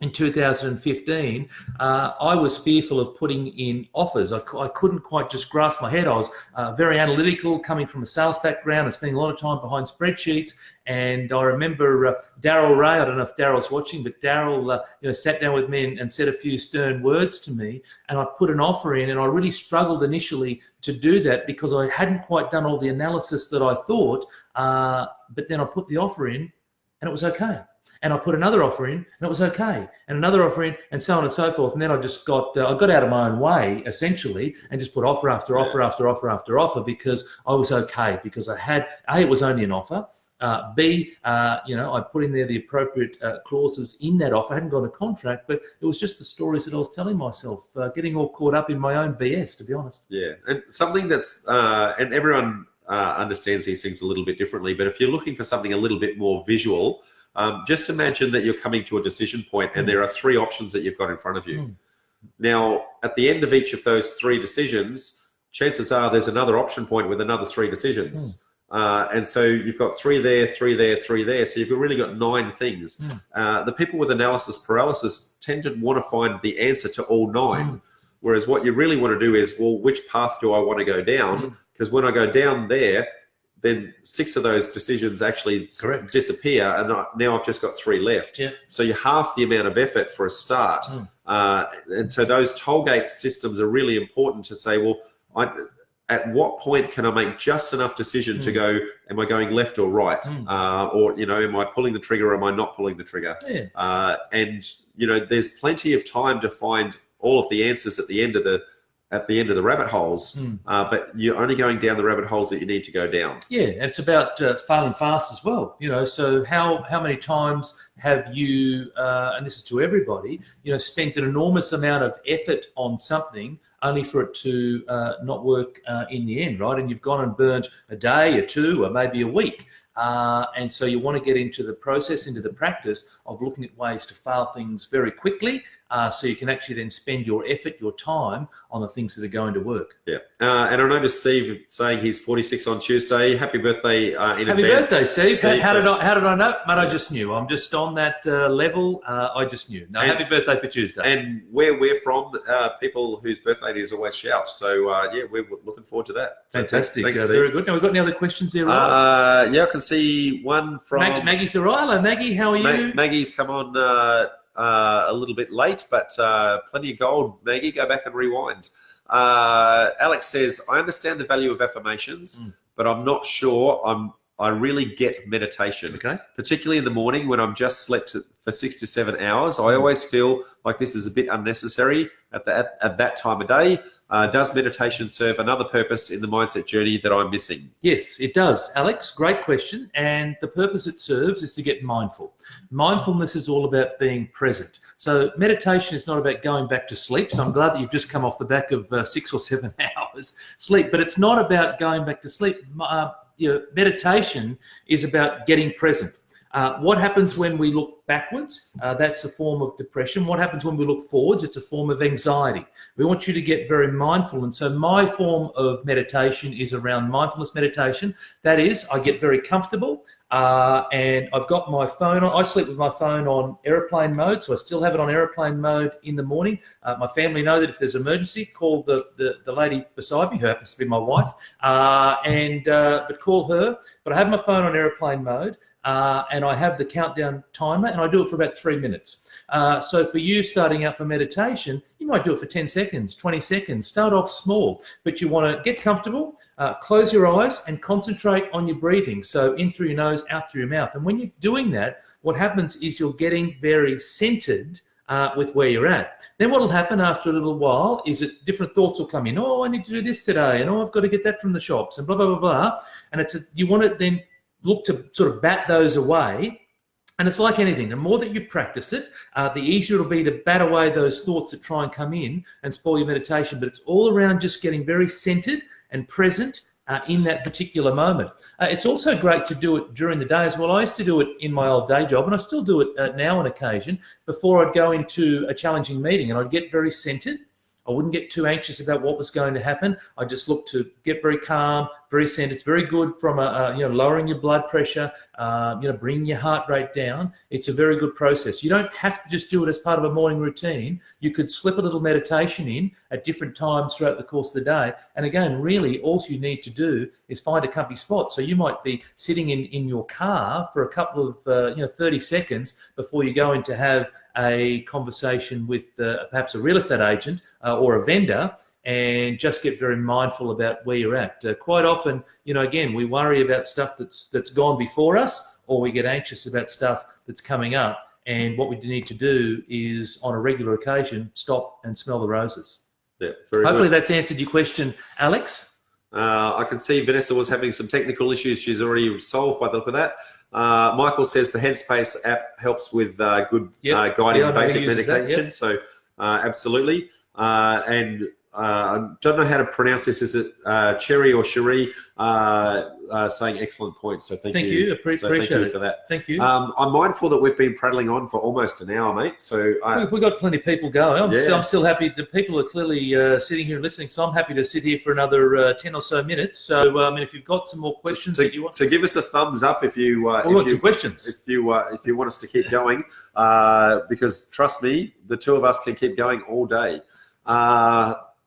in 2015, I was fearful of putting in offers. I couldn't quite just grasp my head. I was very analytical, coming from a sales background and spending a lot of time behind spreadsheets. And I remember Daryl Ray, I don't know if Daryl's watching, but Daryl sat down with me and said a few stern words to me, and I put an offer in, and I really struggled initially to do that because I hadn't quite done all the analysis that I thought, but then I put the offer in and it was okay. And I put another offer in, and it was okay, and another offer in, and so on and so forth. And then I just got out of my own way, essentially, and just put offer after offer after offer after offer because I was okay, because I had, A, it was only an offer. B, I put in there the appropriate clauses in that offer. I hadn't got a contract, but it was just the stories that I was telling myself, getting all caught up in my own BS, to be honest. Yeah, and something that's, and everyone understands these things a little bit differently, but if you're looking for something a little bit more visual, just imagine that you're coming to a decision point and there are three options that you've got in front of you. Now, at the end of each of those three decisions, chances are there's another option point with another three decisions. And so you've got three there, three there, three there. So you've really got 9 things. The people with analysis paralysis tend to want to find the answer to all 9. Whereas what you really want to do is, well, which path do I want to go down? Because when I go down there, then 6 of those decisions actually disappear, and now I've just got 3 left. So you're half the amount of effort for a start. And so those tollgate systems are really important to say, well, at what point can I make just enough decision to go, am I going left or right? Or, am I pulling the trigger or am I not pulling the trigger? And, there's plenty of time to find all of the answers at the end of the rabbit holes, but you're only going down the rabbit holes that you need to go down. Yeah, and it's about failing fast as well. So how many times have you, and this is to everybody, spent an enormous amount of effort on something only for it to not work in the end, right? And you've gone and burnt a day or 2 or maybe a week. And so you want to get into the process, into the practice of looking at ways to fail things very quickly, so you can actually then spend your effort, your time on the things that are going to work. Yeah. And I noticed Steve saying he's 46 on Tuesday. Happy birthday in advance. Happy birthday, Steve. How did I know? Mate, I just knew. I'm just on that level. I just knew. No, happy birthday for Tuesday. And where we're from, people whose birthday is always shout. So, we're looking forward to that. Fantastic. Thanks, very good. Now, we've got any other questions there, Ryan? I can see one from... Maggie Sarai. Hello, Maggie. How are you? Maggie's come on a little bit late, but plenty of gold. Maggie, go back and rewind. Alex says, I understand the value of affirmations, but I'm not sure I really get meditation, particularly in the morning when I'm just slept for 6 to 7 hours. I always feel like this is a bit unnecessary at that time of day. Does meditation serve another purpose in the mindset journey that I'm missing? Yes, it does, Alex. Great question. And the purpose it serves is to get mindful. Mindfulness is all about being present. So meditation is not about going back to sleep. So I'm glad that you've just come off the back of 6 or 7 hours sleep, but it's not about going back to sleep. Meditation is about getting present. What happens when we look backwards? That's a form of depression. What happens when we look forwards? It's a form of anxiety. We want you to get very mindful. And so my form of meditation is around mindfulness meditation. That is, I get very comfortable and I've got my phone on. I sleep with my phone on airplane mode, so I still have it on airplane mode in the morning. My family know that if there's an emergency, call the lady beside me, who happens to be my wife, but call her. But I have my phone on airplane mode. And I have the countdown timer, and I do it for about 3 minutes. So for you starting out for meditation, you might do it for 10 seconds, 20 seconds. Start off small, but you want to get comfortable, close your eyes and concentrate on your breathing. So in through your nose, out through your mouth. And when you're doing that, what happens is you're getting very centered with where you're at. Then what will happen after a little while is that different thoughts will come in. Oh, I need to do this today. And I've got to get that from the shops and blah, blah, blah, blah. And you want to then look to sort of bat those away. And it's like anything. The more that you practice it, the easier it'll be to bat away those thoughts that try and come in and spoil your meditation. But it's all around just getting very centered and present in that particular moment. It's also great to do it during the day as well. I used to do it in my old day job, and I still do it now on occasion, before I'd go into a challenging meeting, and I'd get very centered. I wouldn't get too anxious about what was going to happen. I just look to get very calm, very centered. It's very good from lowering your blood pressure, bringing your heart rate down. It's a very good process. You don't have to just do it as part of a morning routine. You could slip a little meditation in at different times throughout the course of the day. And again, really, all you need to do is find a comfy spot. So you might be sitting in your car for a couple of 30 seconds before you go in to have a conversation with perhaps a real estate agent or a vendor, and just get very mindful about where you're at. Quite often, again, we worry about stuff that's gone before us, or we get anxious about stuff that's coming up. And what we need to do is, on a regular occasion, stop and smell the roses. Yeah, very Hopefully good. that's answered your question, Alex. I can see Vanessa was having some technical issues. She's already solved by the look of that. Michael says the Headspace app helps with good guiding I know basic he uses medication. that, So absolutely. And I don't know how to pronounce this. Is it Cherry or Cherie? Saying excellent points. So thank you. Appreciate Thank you it. for that. Thank you. I'm mindful that we've been prattling on for almost an hour, mate. So We've got plenty of people going. Yeah. I'm still happy. People are clearly sitting here and listening, so I'm happy to sit here for another 10 or so minutes. So, if you've got some more questions that you want, so give us a thumbs up if you some questions. if you want us to keep going, because trust me, the two of us can keep going all day.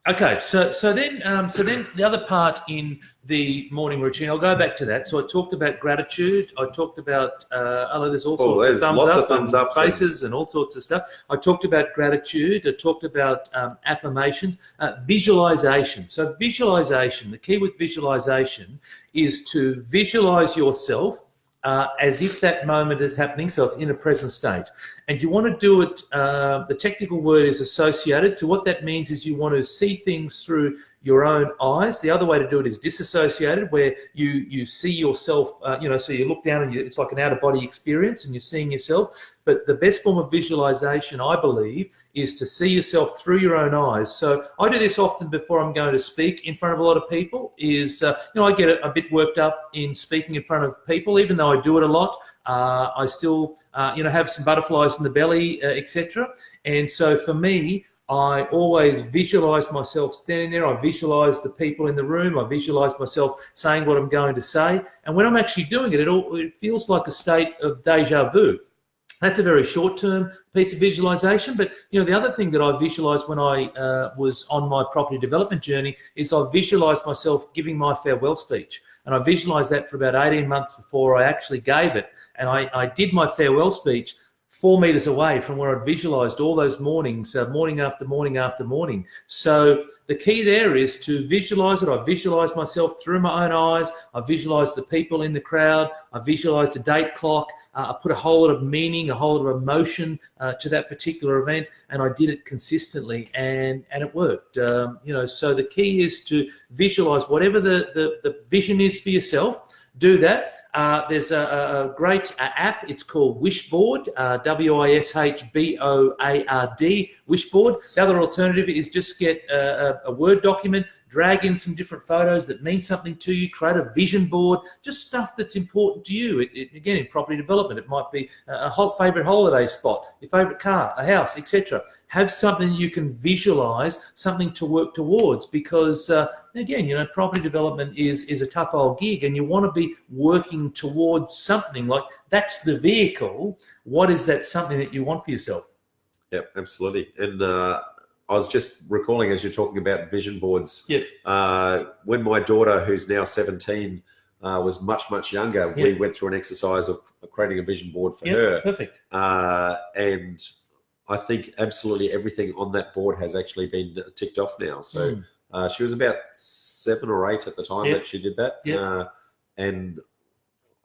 Okay, so then the other part in the morning routine, I'll go back to that. So I talked about gratitude. I talked about there's all sorts of thumbs lots up, of thumbs and up, faces, and all sorts of stuff. I talked about gratitude. I talked about affirmations, visualization. So visualization, the key with visualization is to visualize yourself as if that moment is happening, so it's in a present state. And you want to do it, the technical word is associated. So what that means is you want to see things through your own eyes. The other way to do it is disassociated, where you see yourself, so you look down and it's like an out-of-body experience and you're seeing yourself. But the best form of visualization, I believe, is to see yourself through your own eyes. So I do this often before I'm going to speak in front of a lot of people. I get a bit worked up in speaking in front of people, even though I do it a lot. I still, have some butterflies in the belly, etc. And so for me, I always visualize myself standing there. I visualize the people in the room. I visualize myself saying what I'm going to say. And when I'm actually doing it, it feels like a state of deja vu. That's a very short-term piece of visualization. But, the other thing that I visualized when I was on my property development journey is I visualized myself giving my farewell speech. And I visualized that for about 18 months before I actually gave it. And I did my farewell speech 4 meters away from where I'd visualized all those mornings, morning after morning after morning. So the key there is to visualize it. I visualize myself through my own eyes. I visualize the people in the crowd. I visualized a date clock. I put a whole lot of meaning, a whole lot of emotion to that particular event, and I did it consistently, and it worked. So the key is to visualize whatever the vision is for yourself. Do that. There's a great app. It's called Wishboard, Wishboard, Wishboard. The other alternative is just get a Word document, drag in some different photos that mean something to you, create a vision board, just stuff that's important to you. Again, in property development, it might be a favourite holiday spot, your favourite car, a house, etc. Have something you can visualize, something to work towards, because again, property development is a tough old gig, and you want to be working towards something. Like, that's the vehicle. What is that something that you want for yourself? Yep, absolutely. And I was just recalling, as you're talking about vision boards, when my daughter, who's now 17, was much younger, we went through an exercise of creating a vision board for her. Perfect. And I think absolutely everything on that board has actually been ticked off now. So she was about 7 or 8 at the time that she did that. And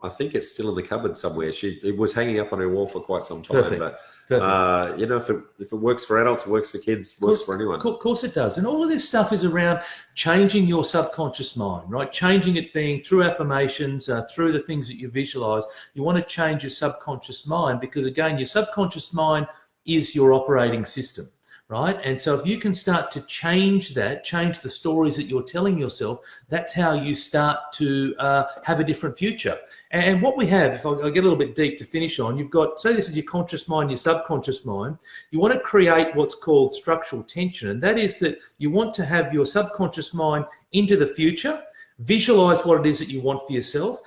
I think it's still in the cupboard somewhere. It was hanging up on her wall for quite some time. Perfect. But Perfect. if it works for adults, it works for kids, works for anyone. Of course it does. And all of this stuff is around changing your subconscious mind, right? Changing it being through affirmations, through the things that you visualize. You want to change your subconscious mind because, again, your subconscious mind is your operating system. right? And so if you can start to change the stories that you're telling yourself, that's how you start to have a different future. And what we have, if I get a little bit deep to finish on, you've got, say this is your conscious mind, your subconscious mind. You want to create what's called structural tension. And that is that you want to have your subconscious mind into the future, visualize what it is that you want for yourself,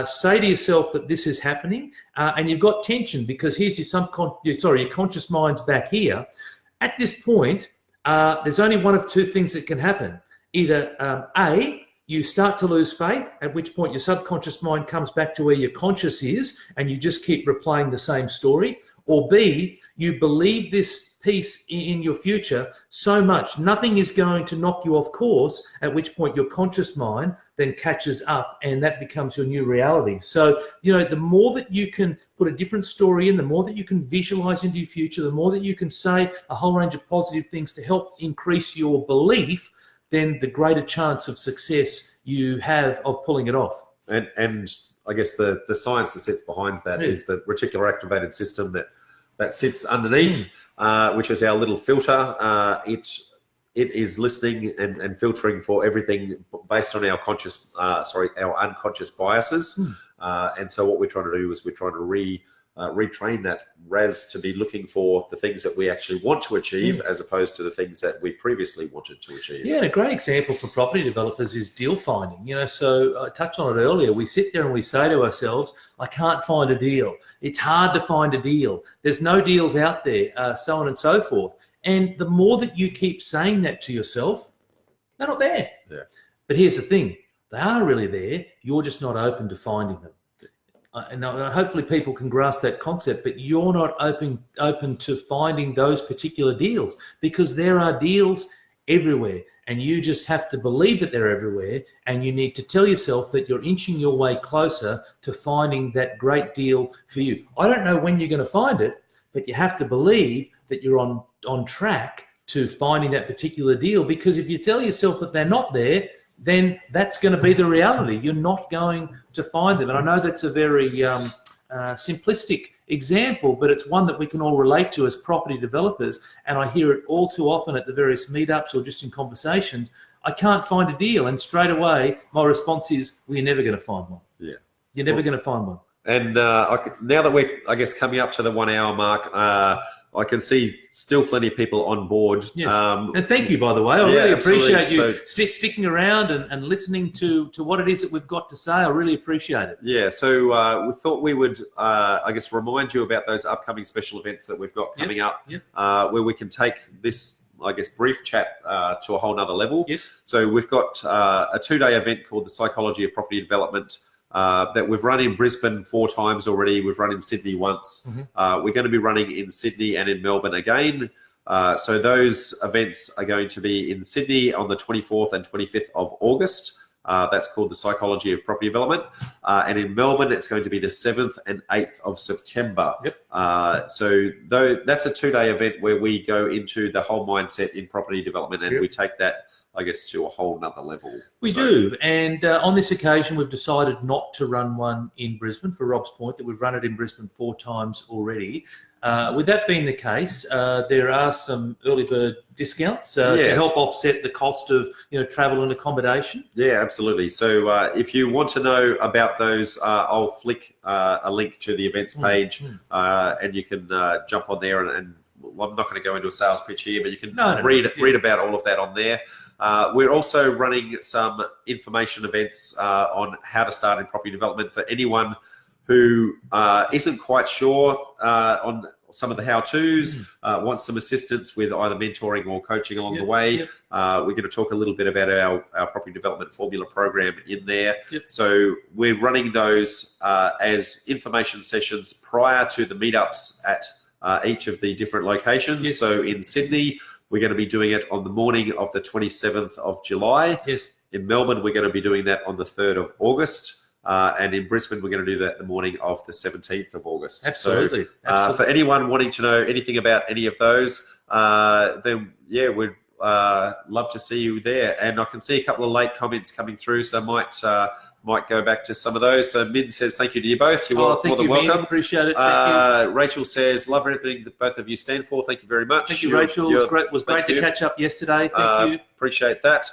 say to yourself that this is happening, and you've got tension because here's your conscious mind's back here. At this point, there's only one of two things that can happen. Either A, you start to lose faith, at which point your subconscious mind comes back to where your conscious is and you just keep replaying the same story. Or B, you believe this piece in your future so much, nothing is going to knock you off course, at which point your conscious mind then catches up and that becomes your new reality. So, the more that you can put a different story in, the more that you can visualize into your future, the more that you can say a whole range of positive things to help increase your belief, then the greater chance of success you have of pulling it off. And I guess the science that sits behind that is the reticular activated system that sits underneath, which is our little filter. It is listening and filtering for everything based on our unconscious biases. And so what we're trying to do is we're trying to retrain that RAS to be looking for the things that we actually want to achieve as opposed to the things that we previously wanted to achieve. Yeah, and a great example for property developers is deal finding. So I touched on it earlier. We sit there and we say to ourselves, I can't find a deal. It's hard to find a deal. There's no deals out there, so on and so forth. And the more that you keep saying that to yourself, they're not there. Yeah. But here's the thing. They are really there. You're just not open to finding them. And hopefully people can grasp that concept, but you're not open to finding those particular deals because there are deals everywhere and you just have to believe that they're everywhere and you need to tell yourself that you're inching your way closer to finding that great deal for you. I don't know when you're going to find it, but you have to believe that you're on track to finding that particular deal, because if you tell yourself that they're not there, then that's going to be the reality. You're not going to find them. And I know that's a very simplistic example, but it's one that we can all relate to as property developers. And I hear it all too often at the various meetups or just in conversations. I can't find a deal. And straight away, my response is, well, you're never going to find one. Yeah. You're never going to find one. And now that we're, I guess, coming up to the 1 hour mark, I can see still plenty of people on board. Yes. And thank you, by the way. I really appreciate you sticking around and listening to what it is that we've got to say. I really appreciate it. Yeah, so we thought we would, I guess, remind you about those upcoming special events that we've got coming up, where we can take this, I guess, brief chat to a whole nother level. Yes. So we've got a 2-day event called the Psychology of Property Development, that we've run in Brisbane 4 times already. We've run in Sydney once. We're going to be running in Sydney and in Melbourne again. So those events are going to be in Sydney on the 24th and 25th of August. That's called the Psychology of Property Development. And in Melbourne, it's going to be the 7th and 8th of September. So that's a 2-day event where we go into the whole mindset in property development and we take that, I guess, to a whole nother level. We do. And on this occasion, we've decided not to run one in Brisbane, for Rob's point, that we've run it in Brisbane 4 times already. With that being the case, there are some early bird discounts to help offset the cost of travel and accommodation. Yeah, absolutely. So if you want to know about those, I'll flick a link to the events page and you can jump on there and I'm not going to go into a sales pitch here, but you can read about all of that on there. We're also running some information events on how to start in property development for anyone who isn't quite sure on some of the how-tos, wants some assistance with either mentoring or coaching along the way. We're going to talk a little bit about our property development formula program in there. So we're running those as information sessions prior to the meetups at each of the different locations. So in Sydney, we're going to be doing it on the morning of the 27th of July. In Melbourne, we're going to be doing that on the 3rd of August. And in Brisbane, we're going to do that the morning of the 17th of August. Absolutely. So for anyone wanting to know anything about any of those, then we'd love to see you there. And I can see a couple of late comments coming through, so I might might go back to some of those. So Min says thank you to you both. You're more Thank than you, welcome. Min. Appreciate it. Thank you. Rachel says, love everything that both of you stand for. Thank you very much. Thank you, Rachel. It was great to catch up yesterday. Thank you. Appreciate that.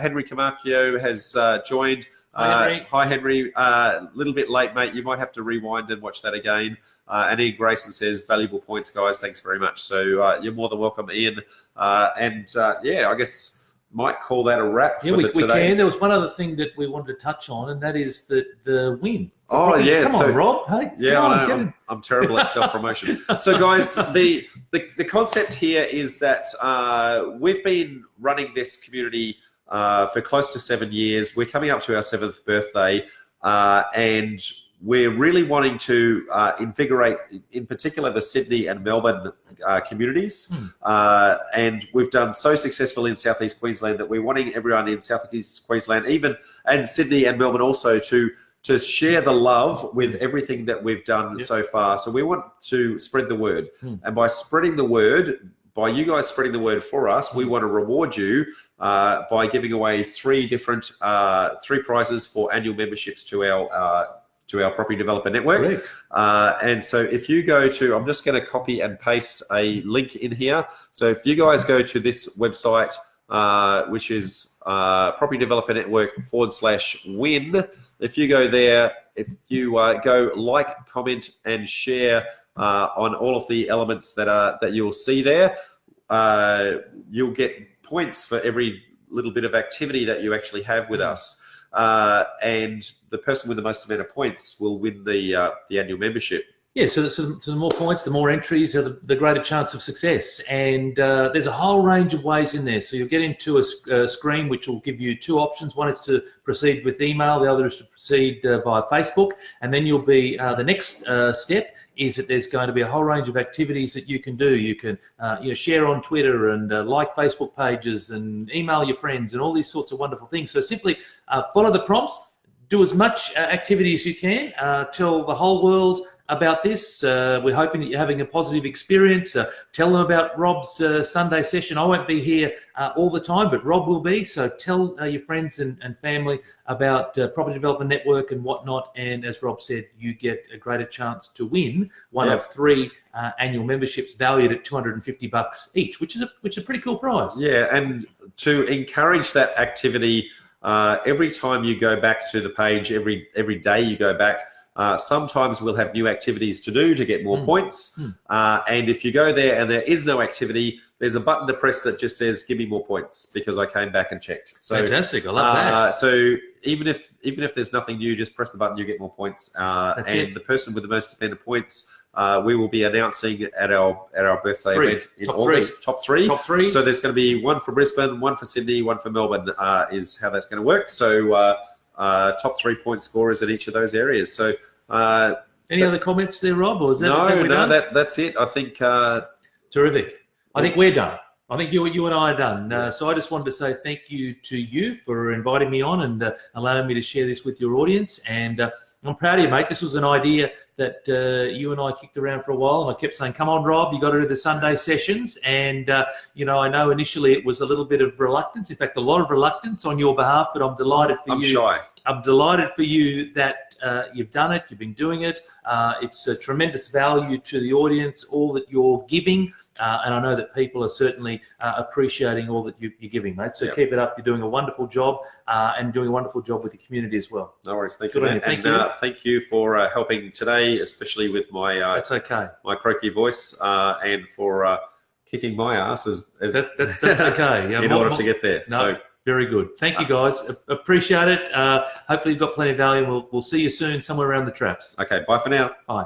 Henry Camarchio has joined. Hi, Henry. A little bit late, mate. You might have to rewind and watch that again. And Ian Grayson says, valuable points, guys. Thanks very much. So you're more than welcome, Ian. Yeah, I guess might call that a wrap. Yeah, we can. There was one other thing that we wanted to touch on, and that is the win. Oh, yeah. Come on, Rob. Hey, yeah, I know. I'm terrible at self-promotion. So, guys, the concept here is that we've been running this community for close to 7 years. We're coming up to our 7th birthday, and we're really wanting to invigorate, in particular, the Sydney and Melbourne communities. And we've done so successfully in Southeast Queensland that we're wanting everyone in Southeast Queensland, and Sydney and Melbourne also, to share the love with everything that we've done so far. So we want to spread the word. And by spreading the word, by you guys spreading the word for us, we want to reward you by giving away three prizes for annual memberships to our Property Developer Network. And so if you go to, I'm just going to copy and paste a link in here. So if you guys go to this website, which is Property Developer Network /win, if you go there, if you go like, comment, and share on all of the elements that you'll see there, you'll get points for every little bit of activity that you actually have with us. And the person with the most amount of points will win the annual membership. Yeah, so the more points, the more entries, the greater chance of success. And there's a whole range of ways in there. So you'll get into a screen which will give you two options. One is to proceed with email. The other is to proceed via Facebook. And then you'll be the next step is that there's going to be a whole range of activities that you can do. You can share on Twitter and like Facebook pages and email your friends and all these sorts of wonderful things. So simply follow the prompts, do as much activity as you can, tell the whole world about this. We're hoping that you're having a positive experience. Tell them about Rob's Sunday session. I won't be here all the time, but Rob will be. So tell your friends and family about Property Development Network and whatnot. And as Rob said, you get a greater chance to win one of three annual memberships valued at $250 each, which is a pretty cool prize. Yeah, and to encourage that activity, every time you go back to the page, every day you go back, sometimes we'll have new activities to do to get more points. And if you go there and there is no activity, there's a button to press that just says, give me more points, because I came back and checked. So, fantastic. I love that. So even if there's nothing new, just press the button, you get more points. And the person with the most amount of points, we will be announcing at our birthday event in August. Top three. So there's going to be one for Brisbane, one for Sydney, one for Melbourne, is how that's going to work. So top 3 point scorers in each of those areas. So any other comments there, Rob? Or is that no, that's it. I think terrific. I think we're done. I think you and I are done. So I just wanted to say thank you to you for inviting me on and allowing me to share this with your audience. And I'm proud of you, mate. This was an idea that you and I kicked around for a while, and I kept saying, come on, Rob, you got to do the Sunday sessions. And, I know initially it was a little bit of reluctance, in fact, a lot of reluctance on your behalf, but I'm delighted for you. I'm shy. I'm delighted for you that you've done it, you've been doing it. It's a tremendous value to the audience, all that you're giving. And I know that people are certainly appreciating all that you're giving, mate. So keep it up. You're doing a wonderful job and doing a wonderful job with the community as well. No worries. Thank you, man. Thank you for helping today, especially with my that's okay. My croaky voice and for kicking my ass that's okay. In order to get there. No, so very good. Thank you, guys. Appreciate it. Hopefully you've got plenty of value. We'll see you soon somewhere around the traps. Okay. Bye for now. Bye.